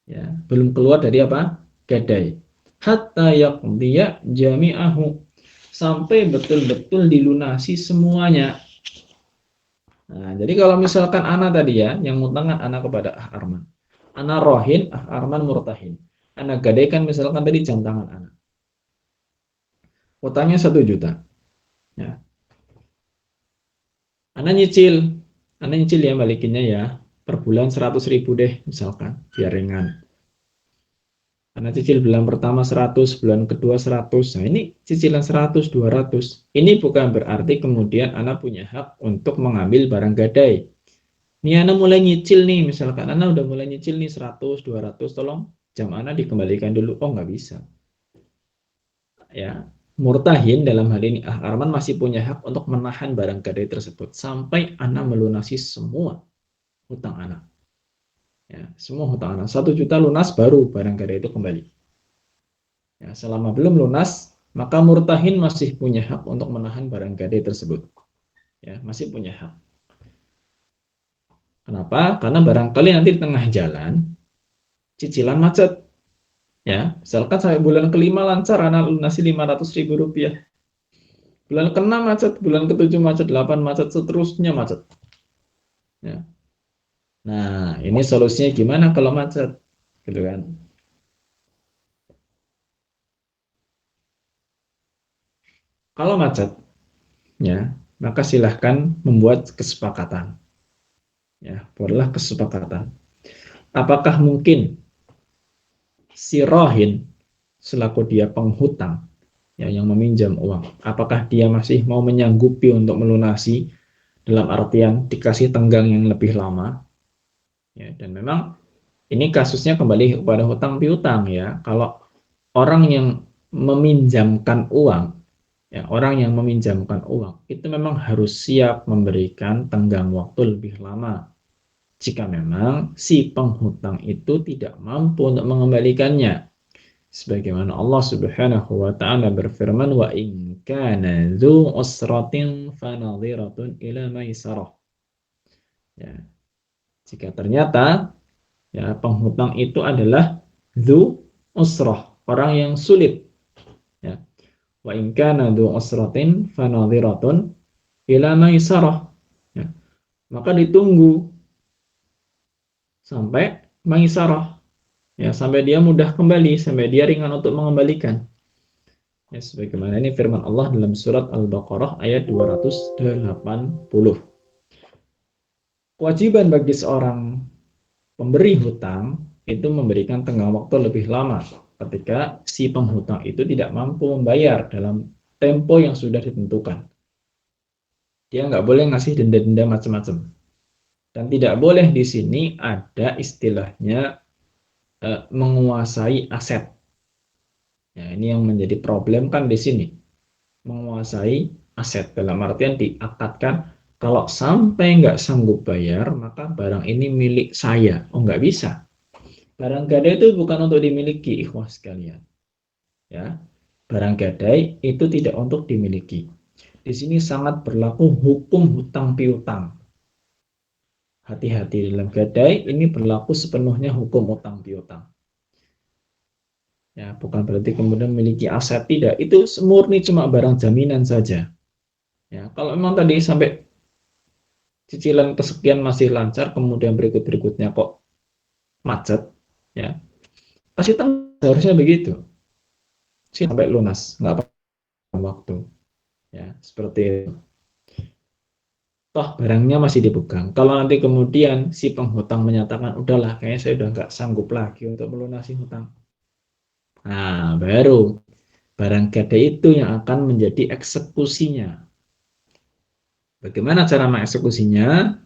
S1: ya, belum keluar dari apa, gadai, hatta yaqdiya jami'ahu, sampai betul-betul dilunasi semuanya. Nah, jadi kalau misalkan ana tadi ya yang ngutangkan ana kepada Arman, ana rohin, Arman murtahin, ana gadaikan misalkan tadi jam tangan ana, utangnya 1 juta, ya, ana nyicil ya balikinnya ya per bulan 100.000 deh misalkan biar ringan. Karena cicil bulan pertama 100, bulan kedua 100. Nah, ini cicilan 100, 200. Ini bukan berarti kemudian Anda punya hak untuk mengambil barang gadai. Ini Anda mulai nyicil nih, misalkan Anda udah mulai nyicil nih 100, 200, tolong jam Anda dikembalikan dulu. Oh, nggak bisa. Ya, murtahin dalam hal ini Arman masih punya hak untuk menahan barang gadai tersebut sampai Anda melunasi semua hutang Anda. Ya, semua hutang Anda. 1 juta lunas baru barang gadai itu kembali. Ya, selama belum lunas, maka murtahin masih punya hak untuk menahan barang gadai tersebut. Ya, masih punya hak. Kenapa? Karena barangkali nanti di tengah jalan cicilan macet. Ya, misalkan sampai bulan kelima lancar, anak lunasi 500.000 rupiah. Bulan ke-6 macet, bulan ke-7 macet, 8 macet, seterusnya macet. Ya. Nah, ini solusinya gimana kalau macet? Gitu kan? Kalau macet, ya, maka silahkan membuat kesepakatan. Ya, buatlah kesepakatan. Apakah mungkin si rohin selaku dia penghutang ya yang meminjam uang, apakah dia masih mau menyanggupi untuk melunasi dalam artian dikasih tenggang yang lebih lama, ya, dan memang ini kasusnya kembali kepada hutang piutang ya. Kalau orang yang meminjamkan uang, ya, orang yang meminjamkan uang itu memang harus siap memberikan tenggang waktu lebih lama jika memang si penghutang itu tidak mampu untuk mengembalikannya. Sebagaimana Allah Subhanahu wa taala berfirman, wa in kana dzu usratin fanadhiratun ila maisarah. Ya, jika ternyata ya penghutang itu adalah dzu usrah, orang yang sulit, ya. Wa in kana dzu usratin fanadhiratun ila maisarah. Ya, maka ditunggu sampai maisarah, ya, sampai dia mudah kembali, sampai dia ringan untuk mengembalikan. Ya, sebagaimana ini firman Allah dalam surat Al-Baqarah ayat 280. Kewajiban bagi seorang pemberi hutang itu memberikan tenggang waktu lebih lama ketika si penghutang itu tidak mampu membayar dalam tempo yang sudah ditentukan. Dia nggak boleh ngasih denda-denda macam-macam. Dan tidak boleh di sini ada istilahnya menguasai aset. Ya, ini yang menjadi problem kan di sini. Menguasai aset dalam artian diakatkan kalau sampai nggak sanggup bayar maka barang ini milik saya. Oh, nggak bisa. Barang gadai itu bukan untuk dimiliki, ikhwah sekalian. Ya, barang gadai itu tidak untuk dimiliki. Di sini sangat berlaku hukum hutang piutang. Hati-hati dalam gadai, ini berlaku sepenuhnya hukum hutang piutang. Ya, bukan berarti kemudian memiliki aset, tidak. Itu murni cuma barang jaminan saja. Ya, kalau memang tadi sampai cicilan kesekian masih lancar, kemudian berikut-berikutnya kok macet, ya, kasih tanggung harusnya begitu. Sampai lunas, nggak apa waktu. Ya, seperti itu. Toh barangnya masih dipegang. Kalau nanti kemudian si penghutang menyatakan, udahlah, kayaknya saya udah nggak sanggup lagi untuk melunasi hutang. Nah, baru barang gadai itu yang akan menjadi eksekusinya. Bagaimana cara mengeksekusinya?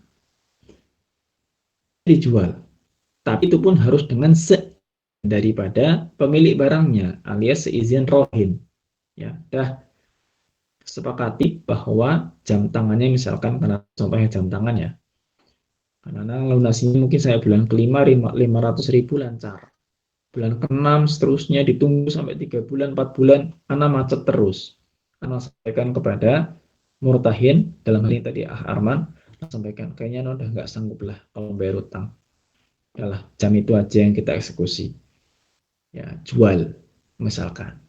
S1: Dijual. Tapi itu pun harus dengan daripada pemilik barangnya alias seizin rohin. Ya, dah sepakati bahwa jam tangannya misalkan karena contohnya jam tangan ya. Karena lunasinya mungkin saya bulan kelima 500.000 lancar. Bulan ke-6 seterusnya ditunggu sampai 3 bulan, 4 bulan, Ana macet terus. Ana sampaikan kepada murtahin, dalam hal ini tadi Arman, sampaikan, kayaknya Ana udah nggak sanggup lah kalau bayar utang. Yalah, jam itu aja yang kita eksekusi. Ya, jual, misalkan.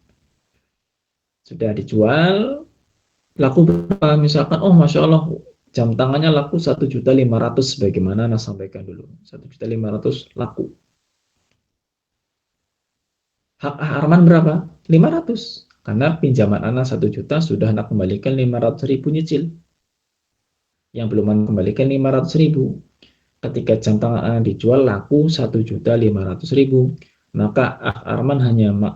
S1: Sudah dijual, laku berapa? Misalkan, oh Masya Allah, jam tangannya laku 1.500.000 sebagaimana Ana sampaikan dulu. 1.500.000 laku. Hak Arman berapa? 500. Karena pinjaman Ana 1 juta sudah Ana kembalikan 500.000 nyicil. Yang belum Ana kembalikan 500.000. Ketika jam tangan Ana dijual laku 1.500.000, maka Arman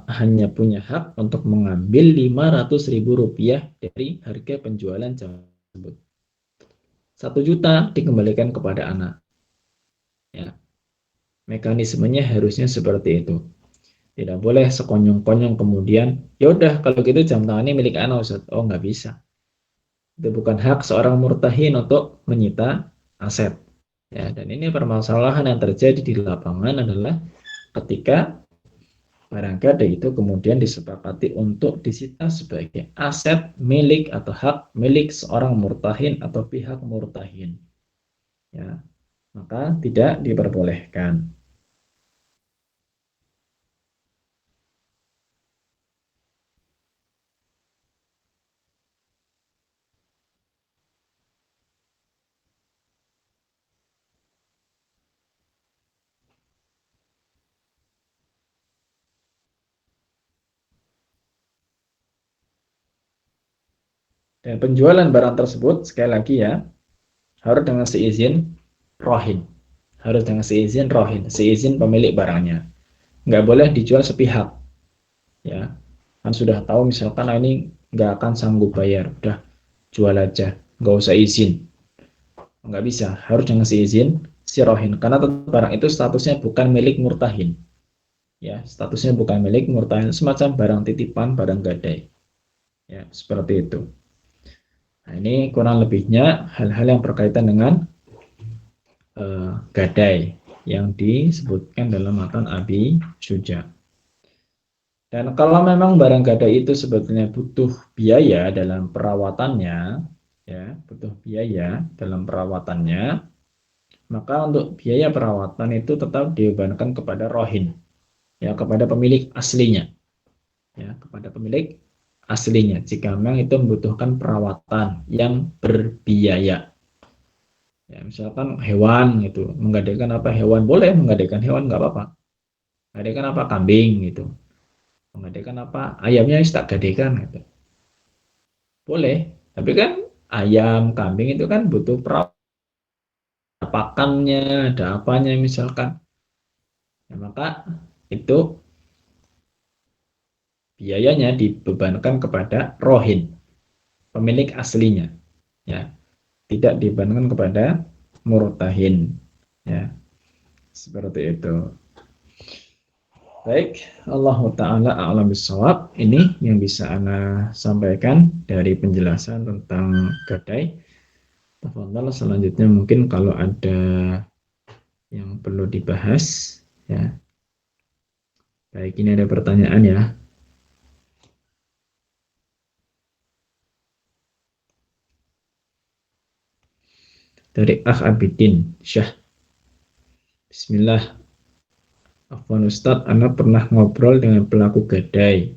S1: hanya punya hak untuk mengambil 500.000 rupiah dari harga penjualan jam tersebut. 1 juta dikembalikan kepada Ana. Ya. Mekanismenya harusnya seperti itu. Tidak boleh sekonyong-konyong kemudian, ya udah kalau gitu jam tangan ini milik Ana Ustaz. Oh nggak bisa. Itu bukan hak seorang murtahin untuk menyita aset. Ya, dan ini permasalahan yang terjadi di lapangan adalah ketika barang gadai itu kemudian disepakati untuk disita sebagai aset milik atau hak milik seorang murtahin atau pihak murtahin. Ya, maka tidak diperbolehkan. Dan penjualan barang tersebut sekali lagi ya harus dengan seizin rohin. Harus dengan seizin rohin, seizin pemilik barangnya. Nggak boleh dijual sepihak. Ya, kan sudah tahu misalkan ini nggak akan sanggup bayar, udah jual aja, nggak usah izin. Nggak bisa, harus dengan seizin si rohin. Karena barang itu statusnya bukan milik murtahin. Ya, statusnya bukan milik murtahin, semacam barang titipan, barang gadai. Ya, seperti itu. Nah, ini kurang lebihnya hal-hal yang berkaitan dengan gadai yang disebutkan dalam matan Abi Syuja. Dan kalau memang barang gadai itu sebetulnya butuh biaya dalam perawatannya, ya, butuh biaya dalam perawatannya, maka untuk biaya perawatan itu tetap dibebankan kepada rohin, ya, kepada pemilik aslinya, ya, kepada pemilik aslinya. Jika memang itu membutuhkan perawatan yang berbiaya. Ya, misalkan hewan gitu, menggadaikan apa hewan boleh, menggadaikan hewan nggak apa-apa. Menggadaikan apa kambing gitu, menggadaikan apa ayamnya tak gadaikan gitu. Boleh, tapi kan ayam, kambing itu kan butuh perawatan, pakannya, ada apanya misalkan. Ya, maka itu biayanya dibebankan kepada rohin, pemilik aslinya. Ya, tidak dibebankan kepada murtahin. Ya, seperti itu. Baik, Allah Ta'ala a'lam bishawab. Ini yang bisa Ana sampaikan dari penjelasan tentang gadai. Tafadhal, selanjutnya mungkin kalau ada yang perlu dibahas, ya. Baik, ini ada pertanyaan ya. Dari Abidin Syah. Bismillah. Afwan Ustadz, Ana pernah ngobrol dengan pelaku gadai.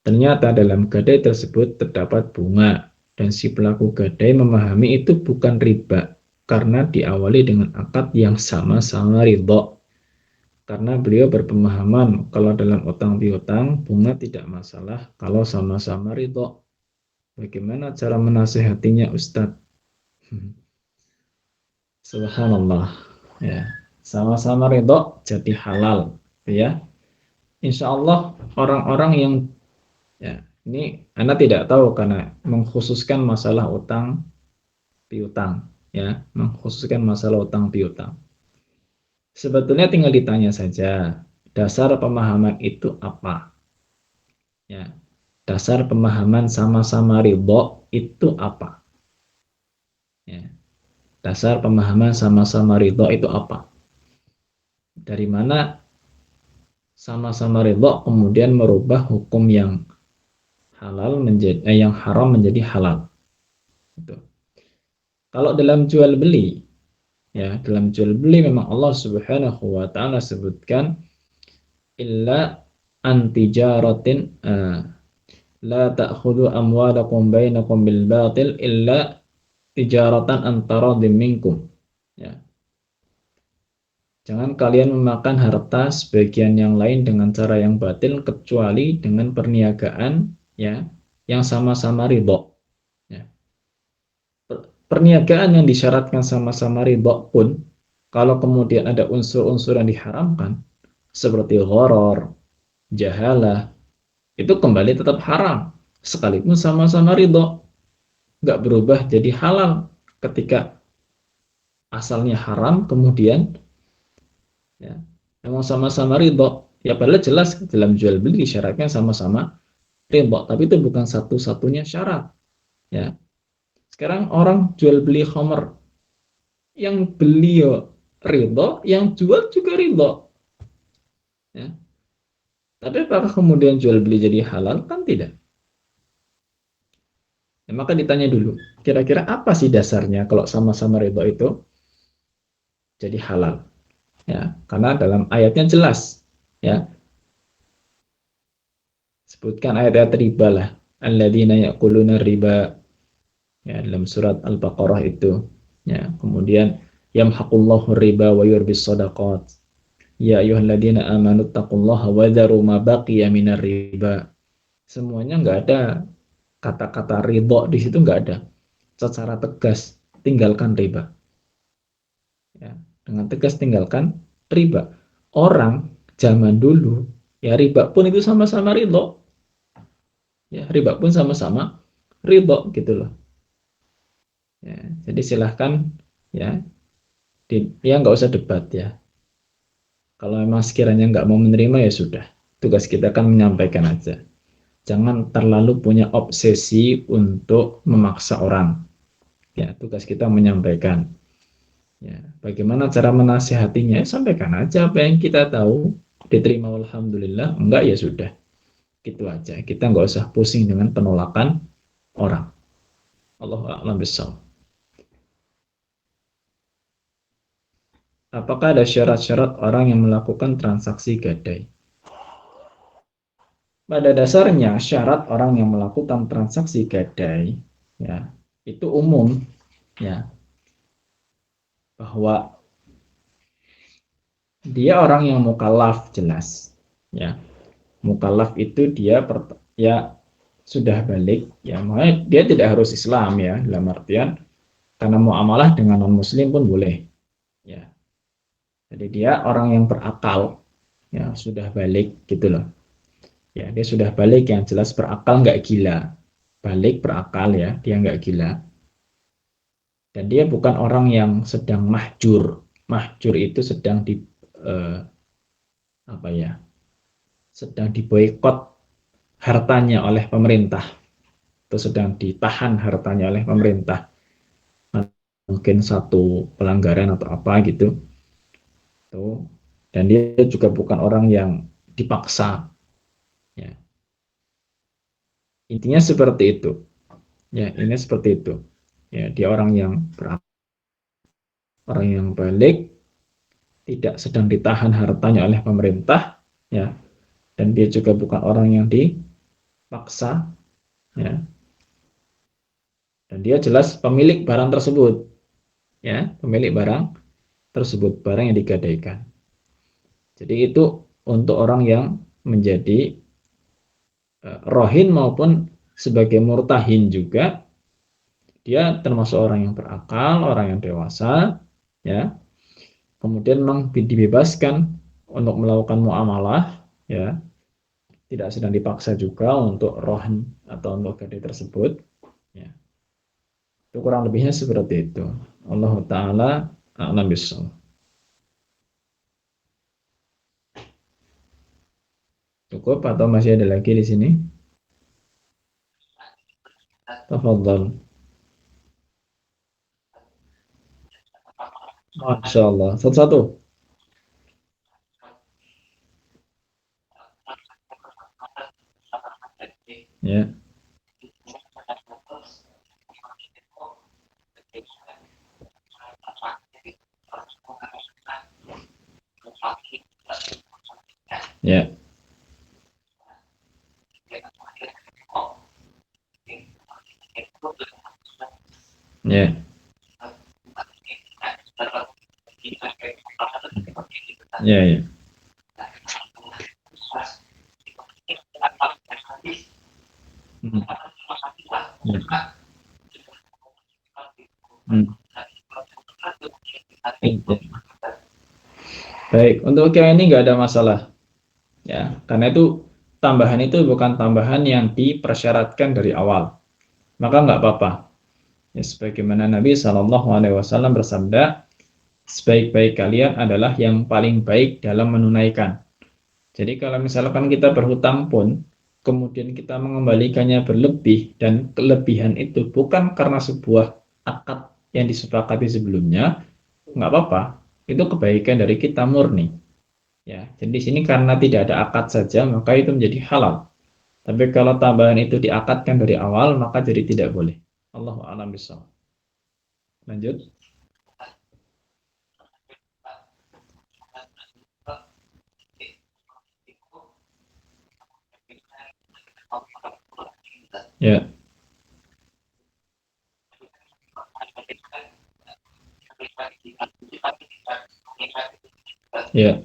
S1: Ternyata dalam gadai tersebut terdapat bunga, dan si pelaku gadai memahami itu bukan riba, karena diawali dengan akad yang sama-sama ridho. Karena beliau berpemahaman kalau dalam utang piutang bunga tidak masalah kalau sama-sama ridho. Bagaimana cara menasehatinya Ustadz? Subhanallah. Ya, sama-sama ridho jadi halal, ya. Insya Allah orang-orang yang Ya, ini Anda tidak tahu karena mengkhususkan masalah utang piutang, ya, mengkhususkan masalah utang piutang. Sebetulnya tinggal ditanya saja, dasar pemahaman itu apa? Ya, dasar pemahaman sama-sama ridho itu apa? Ya, dasar pemahaman sama-sama ridho itu apa? Dari mana sama-sama ridho kemudian merubah hukum yang halal menjadi yang haram menjadi halal? Gitu. Kalau dalam jual beli, ya dalam jual beli memang Allah Subhanahu wa taala sebutkan illa antijaratin la ta'khudhu amwalakum bainakum bil batil illa tijaratan antara minkum. Ya. Jangan kalian memakan harta sebagian yang lain dengan cara yang batil kecuali dengan perniagaan ya yang sama-sama ridho. Ya. Perniagaan yang disyaratkan sama-sama ridho pun kalau kemudian ada unsur-unsur yang diharamkan seperti gharar, jahalah, itu kembali tetap haram sekalipun sama-sama ridho, nggak berubah jadi halal ketika asalnya haram kemudian ya memang sama-sama ridho, ya padahal jelas dalam jual beli syaratnya sama-sama ridho, tapi itu bukan satu-satunya syarat. Ya, sekarang orang jual beli khamr, yang beli ridho, yang jual juga ridho. Ya. Tapi apakah kemudian jual beli jadi halal? Kan tidak. Ya, maka ditanya dulu, kira-kira apa sih dasarnya kalau sama-sama ridho itu jadi halal? Ya, karena dalam ayatnya jelas, ya sebutkan ayat-ayat riba lah, alladzina ya'kuluna riba, ya dalam surat Al-Baqarah itu, ya kemudian yamhaqullahu riba wa yurbis shadaqat, ya ayyuhalladzina amanu taqullaha wa dharu ma baqiya minar riba. Semuanya nggak ada kata-kata ridho di situ, nggak ada secara tegas tinggalkan riba, ya dengan tegas tinggalkan riba. Orang zaman dulu ya riba pun itu sama-sama ridho, ya riba pun sama-sama ridho gitu loh, ya, jadi silahkan ya ya nggak usah debat ya, kalau memang sekiranya nggak mau menerima ya sudah, tugas kita kan menyampaikan aja, jangan terlalu punya obsesi untuk memaksa orang, ya tugas kita menyampaikan, ya bagaimana cara menasihatinya ya, sampaikan aja apa yang kita tahu, diterima alhamdulillah, enggak ya sudah, gitu aja, kita nggak usah pusing dengan penolakan orang. Allahu a'lam bishawab. Apakah ada syarat-syarat orang yang melakukan transaksi gadai? Pada dasarnya syarat orang yang melakukan transaksi gadai ya itu umum, ya bahwa dia orang yang mukallaf jelas, ya mukallaf itu dia ya sudah balik, ya makanya dia tidak harus Islam ya dalam artian karena muamalah dengan non muslim pun boleh, ya jadi dia orang yang berakal, ya sudah balik gitu loh, ya dia sudah balik yang jelas berakal, nggak gila, balik berakal ya dia nggak gila, dan dia bukan orang yang sedang mahjur. Mahjur itu sedang di eh, apa ya, sedang diboikot hartanya oleh pemerintah atau sedang ditahan hartanya oleh pemerintah, mungkin satu pelanggaran atau apa gitu tuh, dan dia juga bukan orang yang dipaksa, ya intinya seperti itu, ya ini seperti itu, ya dia orang yang orang yang balik, tidak sedang ditahan hartanya oleh pemerintah, ya dan dia juga bukan orang yang dipaksa, ya dan dia jelas pemilik barang tersebut, ya pemilik barang tersebut, barang yang digadaikan. Jadi itu untuk orang yang menjadi rohin maupun sebagai murtahin juga, dia termasuk orang yang berakal, orang yang dewasa, ya kemudian memang dibebaskan untuk melakukan muamalah, ya tidak sedang dipaksa juga untuk rohan atau untuk gadai tersebut. Ya. Itu kurang lebihnya seperti itu. Allah Ta'ala a'lam bishawab. Cukup atau masih ada lagi di sini? Tafadhal. Masya Allah. Satu-satu. Ya, ya, ya, ya, ya. Hmm, ya. Hmm. Iya. Baik, untuk yang ini nggak ada masalah, ya, karena itu tambahan itu bukan tambahan yang dipersyaratkan dari awal, maka nggak apa-apa. Ya, sebagaimana Nabi Shallallahu Alaihi Wasallam bersabda, sebaik-baik kalian adalah yang paling baik dalam menunaikan. Jadi kalau misalkan kita berhutang pun, kemudian kita mengembalikannya berlebih, dan kelebihan itu bukan karena sebuah akad yang disepakati sebelumnya, nggak apa-apa. Itu kebaikan dari kita murni. Ya, jadi di sini karena tidak ada akad saja, maka itu menjadi halal. Tapi kalau tambahan itu diakadkan dari awal, maka jadi tidak boleh. Allahu a'lam bishawab. Lanjut. Ya, ya,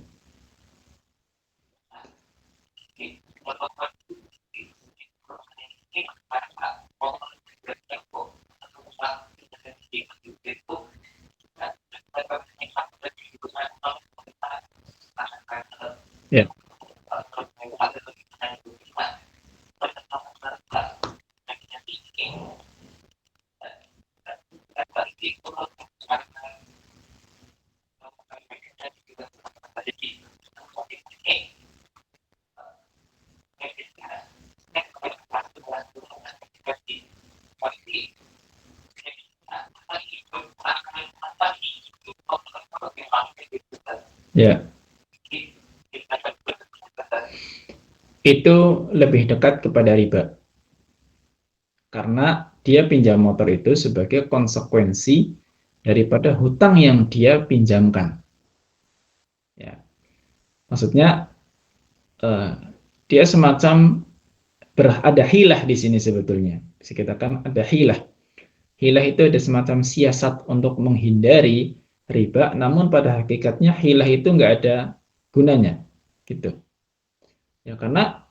S1: ya, ya. Itu lebih dekat kepada riba. Karena dia pinjam motor itu sebagai konsekuensi daripada hutang yang dia pinjamkan. Ya, maksudnya eh, dia semacam ada hilah di sini sebetulnya. Bisa kita katakan ada hilah. Hilah itu ada semacam siasat untuk menghindari riba, namun pada hakikatnya hilah itu nggak ada gunanya, gitu. Ya karena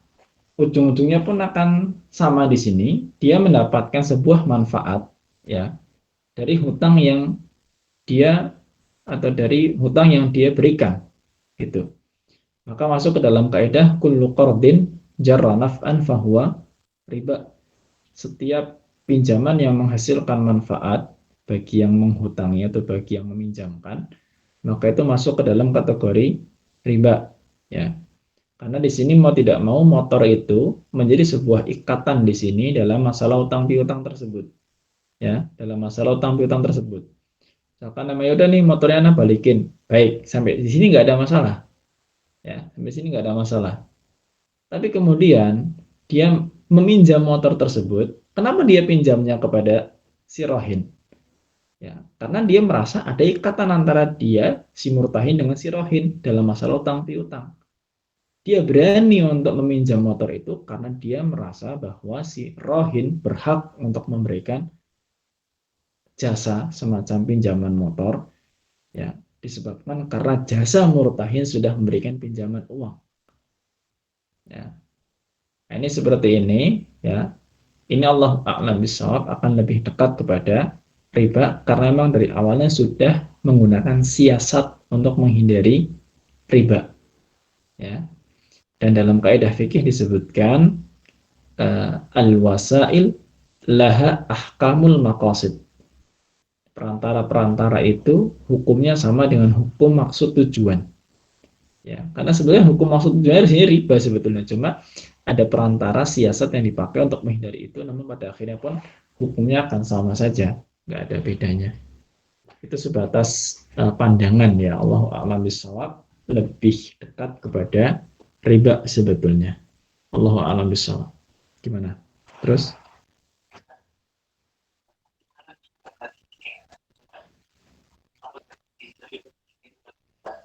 S1: ujung-ujungnya pun akan sama di sini. Dia mendapatkan sebuah manfaat, ya, dari hutang yang dia atau dari hutang yang dia berikan, gitu. Maka masuk ke dalam kaidah kullu qardin jarra naf'an fahuwa riba. Setiap pinjaman yang menghasilkan manfaat bagi yang menghutangi atau bagi yang meminjamkan, maka itu masuk ke dalam kategori riba, ya. Karena di sini mau tidak mau motor itu menjadi sebuah ikatan di sini dalam masalah utang piutang tersebut, ya, dalam masalah utang piutang tersebut. Misalkan namanya udah nih motornya anak balikin, baik, sampai di sini nggak ada masalah, ya, sampai sini nggak ada masalah. Tapi kemudian dia meminjam motor tersebut. Kenapa dia pinjamnya kepada si Rohin? Ya, karena dia merasa ada ikatan antara dia, si Murtahin, dengan si Rohin dalam masalah utang piutang. Dia berani untuk meminjam motor itu karena dia merasa bahwa si Rohin berhak untuk memberikan jasa semacam pinjaman motor, ya, disebabkan karena jasa Murtahin sudah memberikan pinjaman uang. Ya. Nah, ini seperti ini, ya. Ini Allah a'lam bishawab akan lebih dekat kepada riba karena memang dari awalnya sudah menggunakan siasat untuk menghindari riba. Ya. Dan dalam kaidah fikih disebutkan al-wasail laha ahkamul maqasid. Perantara-perantara itu hukumnya sama dengan hukum maksud tujuan. Ya, karena sebenarnya hukum maksud tujuan di sini riba sebetulnya, cuma ada perantara siasat yang dipakai untuk menghindari itu, namun pada akhirnya pun hukumnya akan sama saja, nggak ada bedanya. Itu sebatas pandangan ya, Allahu a'lam bishawab, lebih dekat kepada riba sebetulnya. Allahu a'lam bishawab. Gimana? Terus?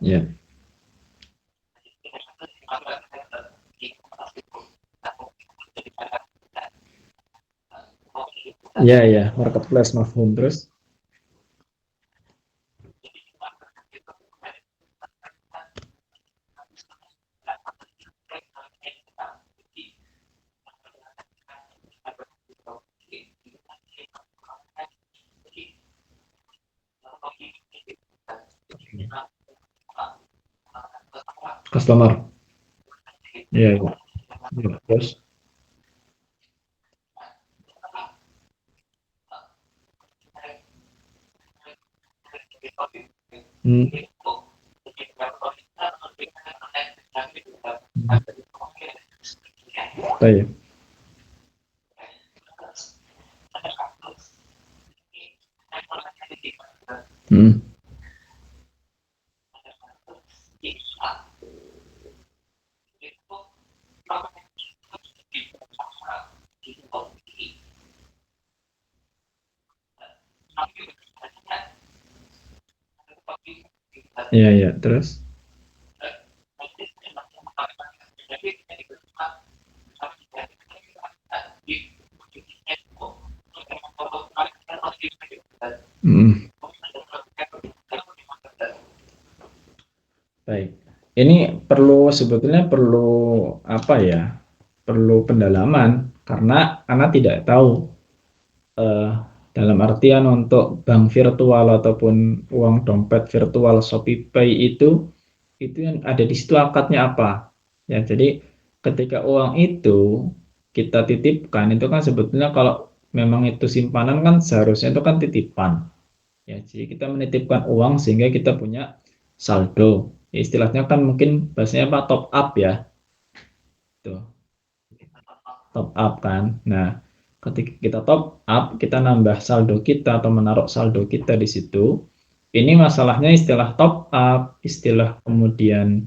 S1: Ya. Ya, ya, marketplace mafhum terus. Customer. Ya, ya. Ya, terus. Hmm. Baik. Hmm. Ya, ya, terus. Hmm. Baik. Ini sebetulnya perlu apa ya? Perlu pendalaman karena Anda tidak tahu eh, dalam artian untuk bank virtual ataupun uang dompet virtual Shopee Pay itu yang ada di situ akadnya apa. Ya, jadi ketika uang itu kita titipkan itu kan sebetulnya kalau memang itu simpanan kan seharusnya itu kan titipan. Ya, jadi kita menitipkan uang sehingga kita punya saldo. Ya, istilahnya kan mungkin bahasanya apa top up ya. Tuh, top up kan. Nah, ketika kita top up, kita nambah saldo kita atau menaruh saldo kita di situ. Ini masalahnya istilah top up, istilah kemudian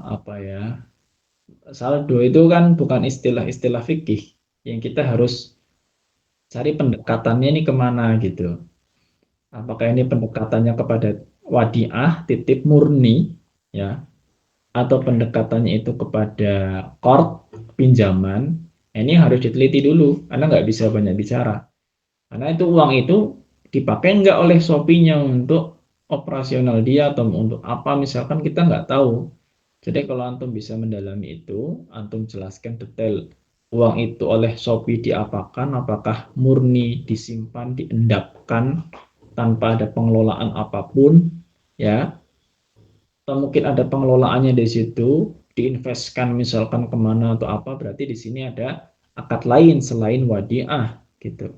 S1: apa ya? Saldo itu kan bukan istilah-istilah fikih yang kita harus cari pendekatannya ini kemana gitu. Apakah ini pendekatannya kepada wadiah, titip murni, ya, atau pendekatannya itu kepada qard, pinjaman? Ini harus diteliti dulu, karena nggak bisa banyak bicara. Karena itu uang itu dipakai nggak oleh Shopee-nya untuk operasional dia atau untuk apa misalkan kita nggak tahu. Jadi kalau antum bisa mendalami itu, antum jelaskan detail uang itu oleh Shopee diapakan, apakah murni disimpan, diendapkan tanpa ada pengelolaan apapun, ya, atau mungkin ada pengelolaannya di situ, diinvestkan misalkan kemana atau apa, berarti di sini ada akad lain selain wadiah, gitu.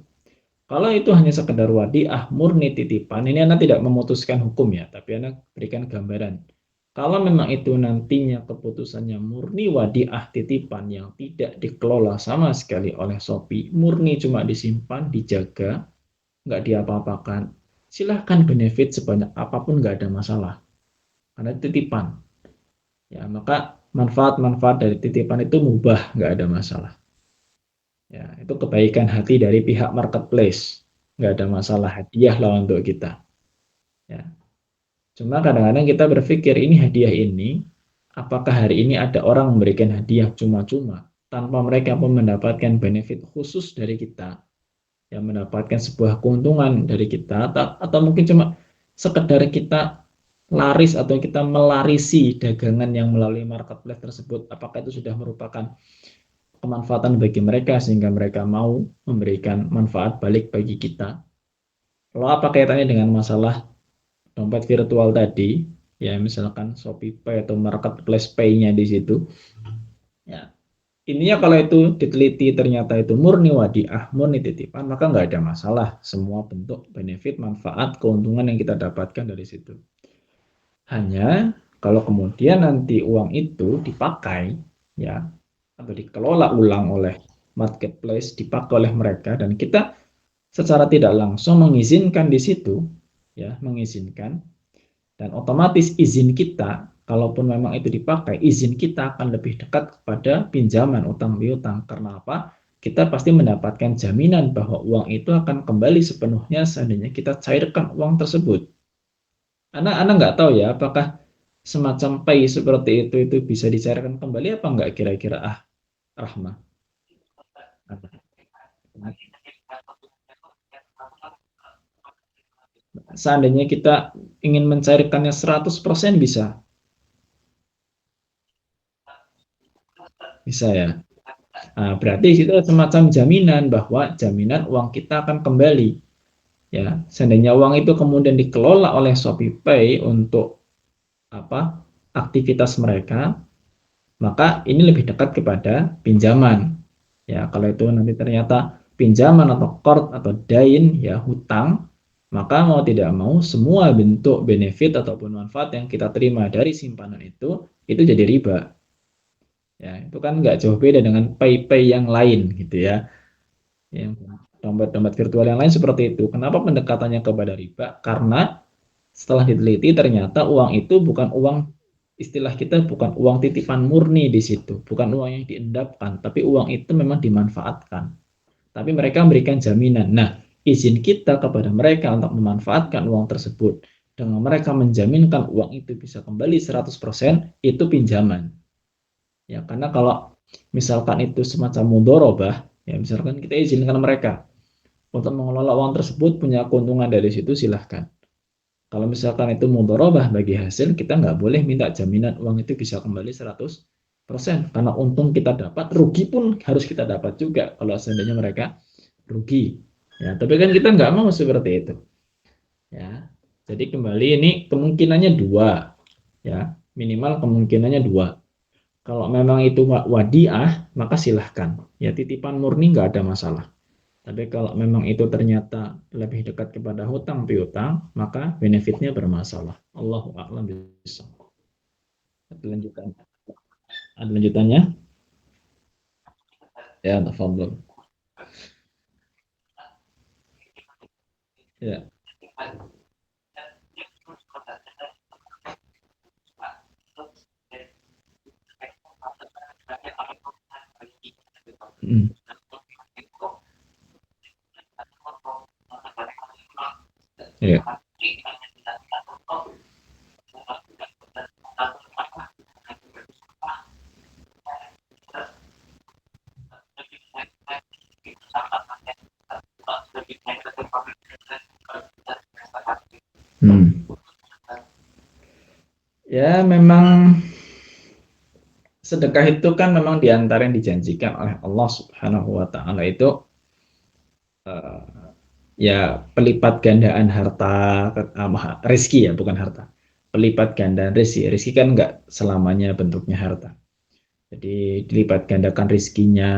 S1: Kalau itu hanya sekedar wadiah murni titipan, ini Anda tidak memutuskan hukum ya, tapi Anda berikan gambaran. Kalau memang itu nantinya keputusannya murni wadiah titipan yang tidak dikelola sama sekali oleh Shopee, murni cuma disimpan, dijaga, nggak diapa-apakan, silahkan benefit sebanyak apapun nggak ada masalah, karena titipan. Ya, maka manfaat-manfaat dari titipan itu mubah, nggak ada masalah. Ya, itu kebaikan hati dari pihak marketplace. Nggak ada masalah, hadiah lah untuk kita. Ya. Cuma kadang-kadang kita berpikir ini hadiah ini, apakah hari ini ada orang memberikan hadiah cuma-cuma tanpa mereka pun mendapatkan benefit khusus dari kita, yang mendapatkan sebuah keuntungan dari kita, atau mungkin cuma sekedar kita laris atau kita melarisi dagangan yang melalui marketplace tersebut, apakah itu sudah merupakan kemanfaatan bagi mereka sehingga mereka mau memberikan manfaat balik bagi kita. Lalu apa kaitannya dengan masalah dompet virtual tadi? ya misalkan Shopee Pay atau Marketplace Pay-nya di situ. Ya, intinya kalau itu diteliti ternyata itu murni wadiah, murni titipan, maka nggak ada masalah. Semua bentuk benefit, manfaat, keuntungan yang kita dapatkan dari situ. Hanya kalau kemudian nanti uang itu dipakai, ya, atau dikelola ulang oleh marketplace, dipakai oleh mereka, dan kita secara tidak langsung mengizinkan di situ, ya, mengizinkan, dan otomatis izin kita, kalaupun memang itu dipakai, izin kita akan lebih dekat kepada pinjaman utang piutang. Karena apa? Kita pasti mendapatkan jaminan bahwa uang itu akan kembali sepenuhnya seandainya kita cairkan uang tersebut. Anak nggak tahu ya, apakah semacam pay seperti itu bisa dicairkan kembali apa nggak kira-kira Rahma? Seandainya kita ingin mencairkannya 100% bisa, bisa ya. Nah, berarti itu semacam jaminan bahwa jaminan uang kita akan kembali. Ya, seandainya uang itu kemudian dikelola oleh Shopee Pay untuk apa aktivitas mereka, maka ini lebih dekat kepada pinjaman. Ya, kalau itu nanti ternyata pinjaman atau qard atau dain, ya hutang, maka mau tidak mau semua bentuk benefit ataupun manfaat yang kita terima dari simpanan itu jadi riba. Ya, itu kan nggak jauh beda dengan pay-pay yang lain gitu ya. Yang dompet-dompet virtual yang lain seperti itu. Kenapa pendekatannya kepada riba? Karena setelah diteliti ternyata uang itu bukan uang, istilah kita bukan uang titipan murni di situ, bukan uang yang diendapkan, tapi uang itu memang dimanfaatkan. Tapi mereka memberikan jaminan. Nah, izin kita kepada mereka untuk memanfaatkan uang tersebut dengan mereka menjaminkan uang itu bisa kembali 100% itu pinjaman. Ya, karena kalau misalkan itu semacam mudorobah, ya misalkan kita izinkan mereka untuk mengelola uang tersebut punya keuntungan dari situ silahkan. Kalau misalkan itu mudorobah bagi hasil, kita nggak boleh minta jaminan uang itu bisa kembali 100%. Karena untung kita dapat, rugi pun harus kita dapat juga kalau seandainya mereka rugi. Ya, tapi kan kita nggak mau seperti itu. Ya, jadi kembali ini kemungkinannya dua, ya minimal kemungkinannya dua. Kalau memang itu wadiah, maka silahkan. Ya titipan murni nggak ada masalah. Tapi kalau memang itu ternyata lebih dekat kepada hutang piutang, maka benefitnya bermasalah. Allahu a'lam bishawab. Ada lanjutan. Ada lanjutannya? Ya, tafadhol. Ya. Hmm. Ya. Hmm. Ya, memang sedekah itu kan memang diantara yang dijanjikan oleh Allah Subhanahu wa taala itu eh, ya pelipat gandaan harta, rezeki ya, bukan harta. Pelipat gandaan rezeki. Rezeki kan nggak selamanya bentuknya harta. Jadi dilipat gandakan rizkinya,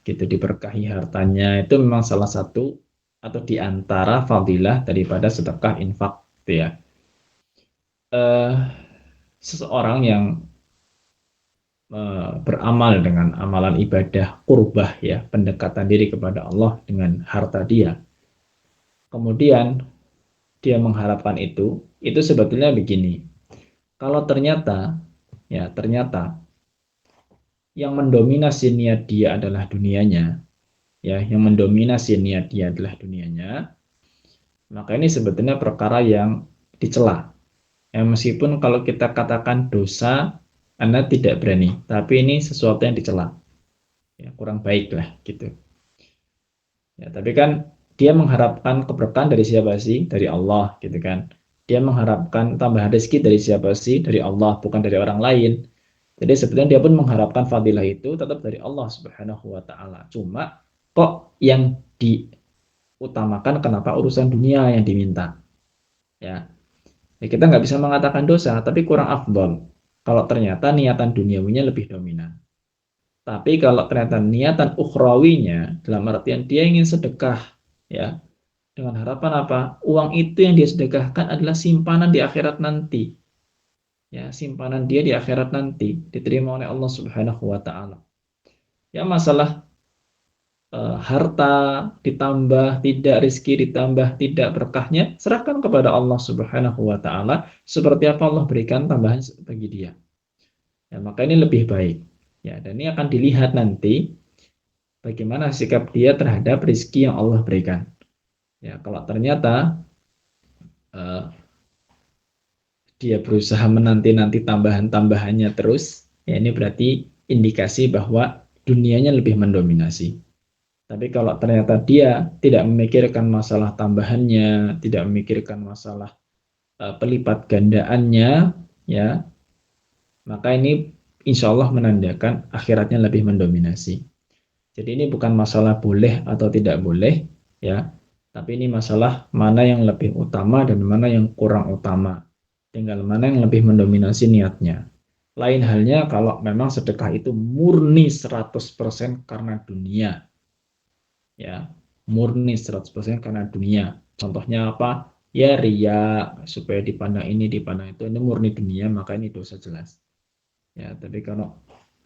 S1: gitu diberkahi hartanya. Itu memang salah satu atau diantara fadilah daripada sedekah infak, gitu ya. Eh, Seseorang yang beramal dengan amalan ibadah kurbah ya, pendekatan diri kepada Allah dengan harta dia. Kemudian dia mengharapkan itu sebetulnya begini. Kalau ternyata ya ternyata yang mendominasi niat dia adalah dunianya, ya yang mendominasi niat dia adalah dunianya, maka ini sebetulnya perkara yang dicela. Ya, meskipun kalau kita katakan dosa, Anda tidak berani, tapi ini sesuatu yang dicela. Ya, kurang baik lah gitu. Ya, tapi kan dia mengharapkan keberkahan dari siapa sih? Dari Allah gitu kan. Dia mengharapkan tambahan rezeki dari siapa sih? Dari Allah, bukan dari orang lain. Jadi sebetulnya dia pun mengharapkan fadilah itu tetap dari Allah Subhanahu wa taala. Cuma kok yang diutamakan kenapa urusan dunia yang diminta? Ya. Ya, kita nggak bisa mengatakan dosa, tapi kurang afdol. Kalau ternyata niatan duniawinya lebih dominan. Tapi kalau ternyata niatan ukhrawinya, dalam artian dia ingin sedekah, ya, dengan harapan apa? Uang itu yang dia sedekahkan adalah simpanan di akhirat nanti. Ya, simpanan dia di akhirat nanti diterima oleh Allah Subhanahu wa taala. Ya, masalah harta ditambah tidak, rizki ditambah tidak, berkahnya serahkan kepada Allah Subhanahu wa taala, seperti apa Allah berikan tambahan bagi dia. Ya, maka ini lebih baik. Ya, dan ini akan dilihat nanti bagaimana sikap dia terhadap rizki yang Allah berikan. Ya, kalau ternyata uh, dia berusaha menanti-nanti tambahan-tambahannya terus, ya ini berarti indikasi bahwa dunianya lebih mendominasi. Tapi kalau ternyata dia tidak memikirkan masalah tambahannya, tidak memikirkan masalah pelipat gandaannya, ya, maka ini insya Allah menandakan akhiratnya lebih mendominasi. Jadi ini bukan masalah boleh atau tidak boleh, ya, tapi ini masalah mana yang lebih utama dan mana yang kurang utama. Tinggal mana yang lebih mendominasi niatnya. Lain halnya kalau memang sedekah itu murni 100% karena dunia, ya, murni 100% karena dunia. Contohnya apa? Ya ria, supaya dipandang ini, dipandang itu. Ini murni dunia, maka ini dosa jelas. Ya, tapi kalau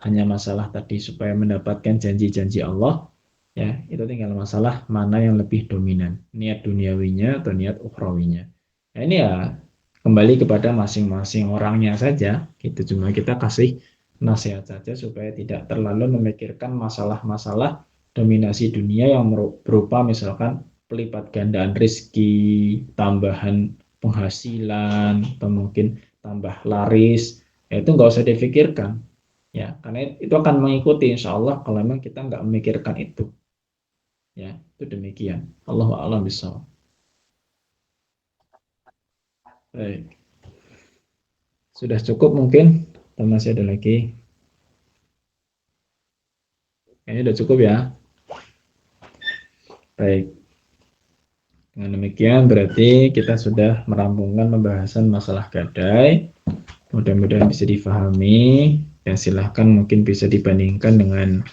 S1: hanya masalah tadi supaya mendapatkan janji-janji Allah, ya, itu tinggal masalah mana yang lebih dominan, niat duniawinya atau niat ukhrawinya. Nah, ini ya kembali kepada masing-masing orangnya saja. Gitu, cuma kita kasih nasihat saja supaya tidak terlalu memikirkan masalah-masalah dominasi dunia yang berupa misalkan pelipat gandaan rezeki, tambahan penghasilan, atau mungkin tambah laris. Ya, itu nggak usah difikirkan, ya, karena itu akan mengikuti insya Allah kalau memang kita nggak memikirkan itu. Ya, itu demikian. Allahu a'lam bishawab. Baik, sudah cukup mungkin atau masih ada lagi? Kayaknya sudah cukup ya. Baik, dengan demikian berarti kita sudah merampungkan pembahasan masalah gadai. Mudah-mudahan bisa difahami dan silahkan mungkin bisa dibandingkan dengan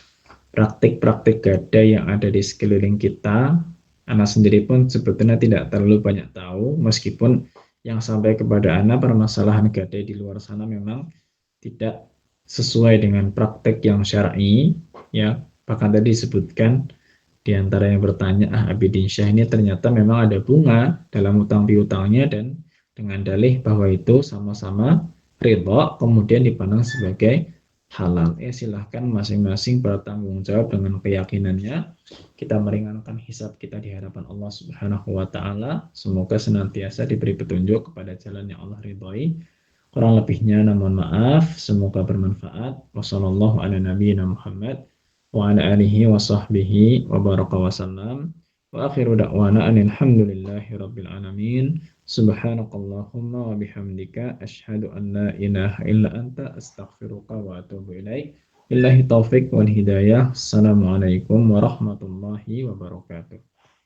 S1: praktik-praktik gadai yang ada di sekeliling kita. Anak sendiri pun sebetulnya tidak terlalu banyak tahu, meskipun yang sampai kepada anak permasalahan gadai di luar sana memang tidak sesuai dengan praktek yang syar'i, ya. Bahkan tadi disebutkan di antara yang bertanya, Abidin Syah ini ternyata memang ada bunga dalam utang piutangnya, dan dengan dalih bahwa itu sama-sama ridho, kemudian dipandang sebagai halal. Silahkan masing-masing bertanggung jawab dengan keyakinannya. Kita meringankan hisab kita di hadapan Allah Subhanahu wa taala. Semoga senantiasa diberi petunjuk kepada jalan yang Allah ridhoi. Kurang lebihnya mohon maaf, semoga bermanfaat. Wassallallahu ala nabiyyina Muhammad wa ala alihi wa sahbihi wa baraka wa sallam. Wa akhiru da'wana alhamdulillahi rabbil alamin. Subhanakallahumma wa bihamdika asyhadu an la ilaha illa anta astaghfiruka wa atubu ilaik. Billahi taufik wal hidayah. Assalamualaikum warahmatullahi wabarakatuh.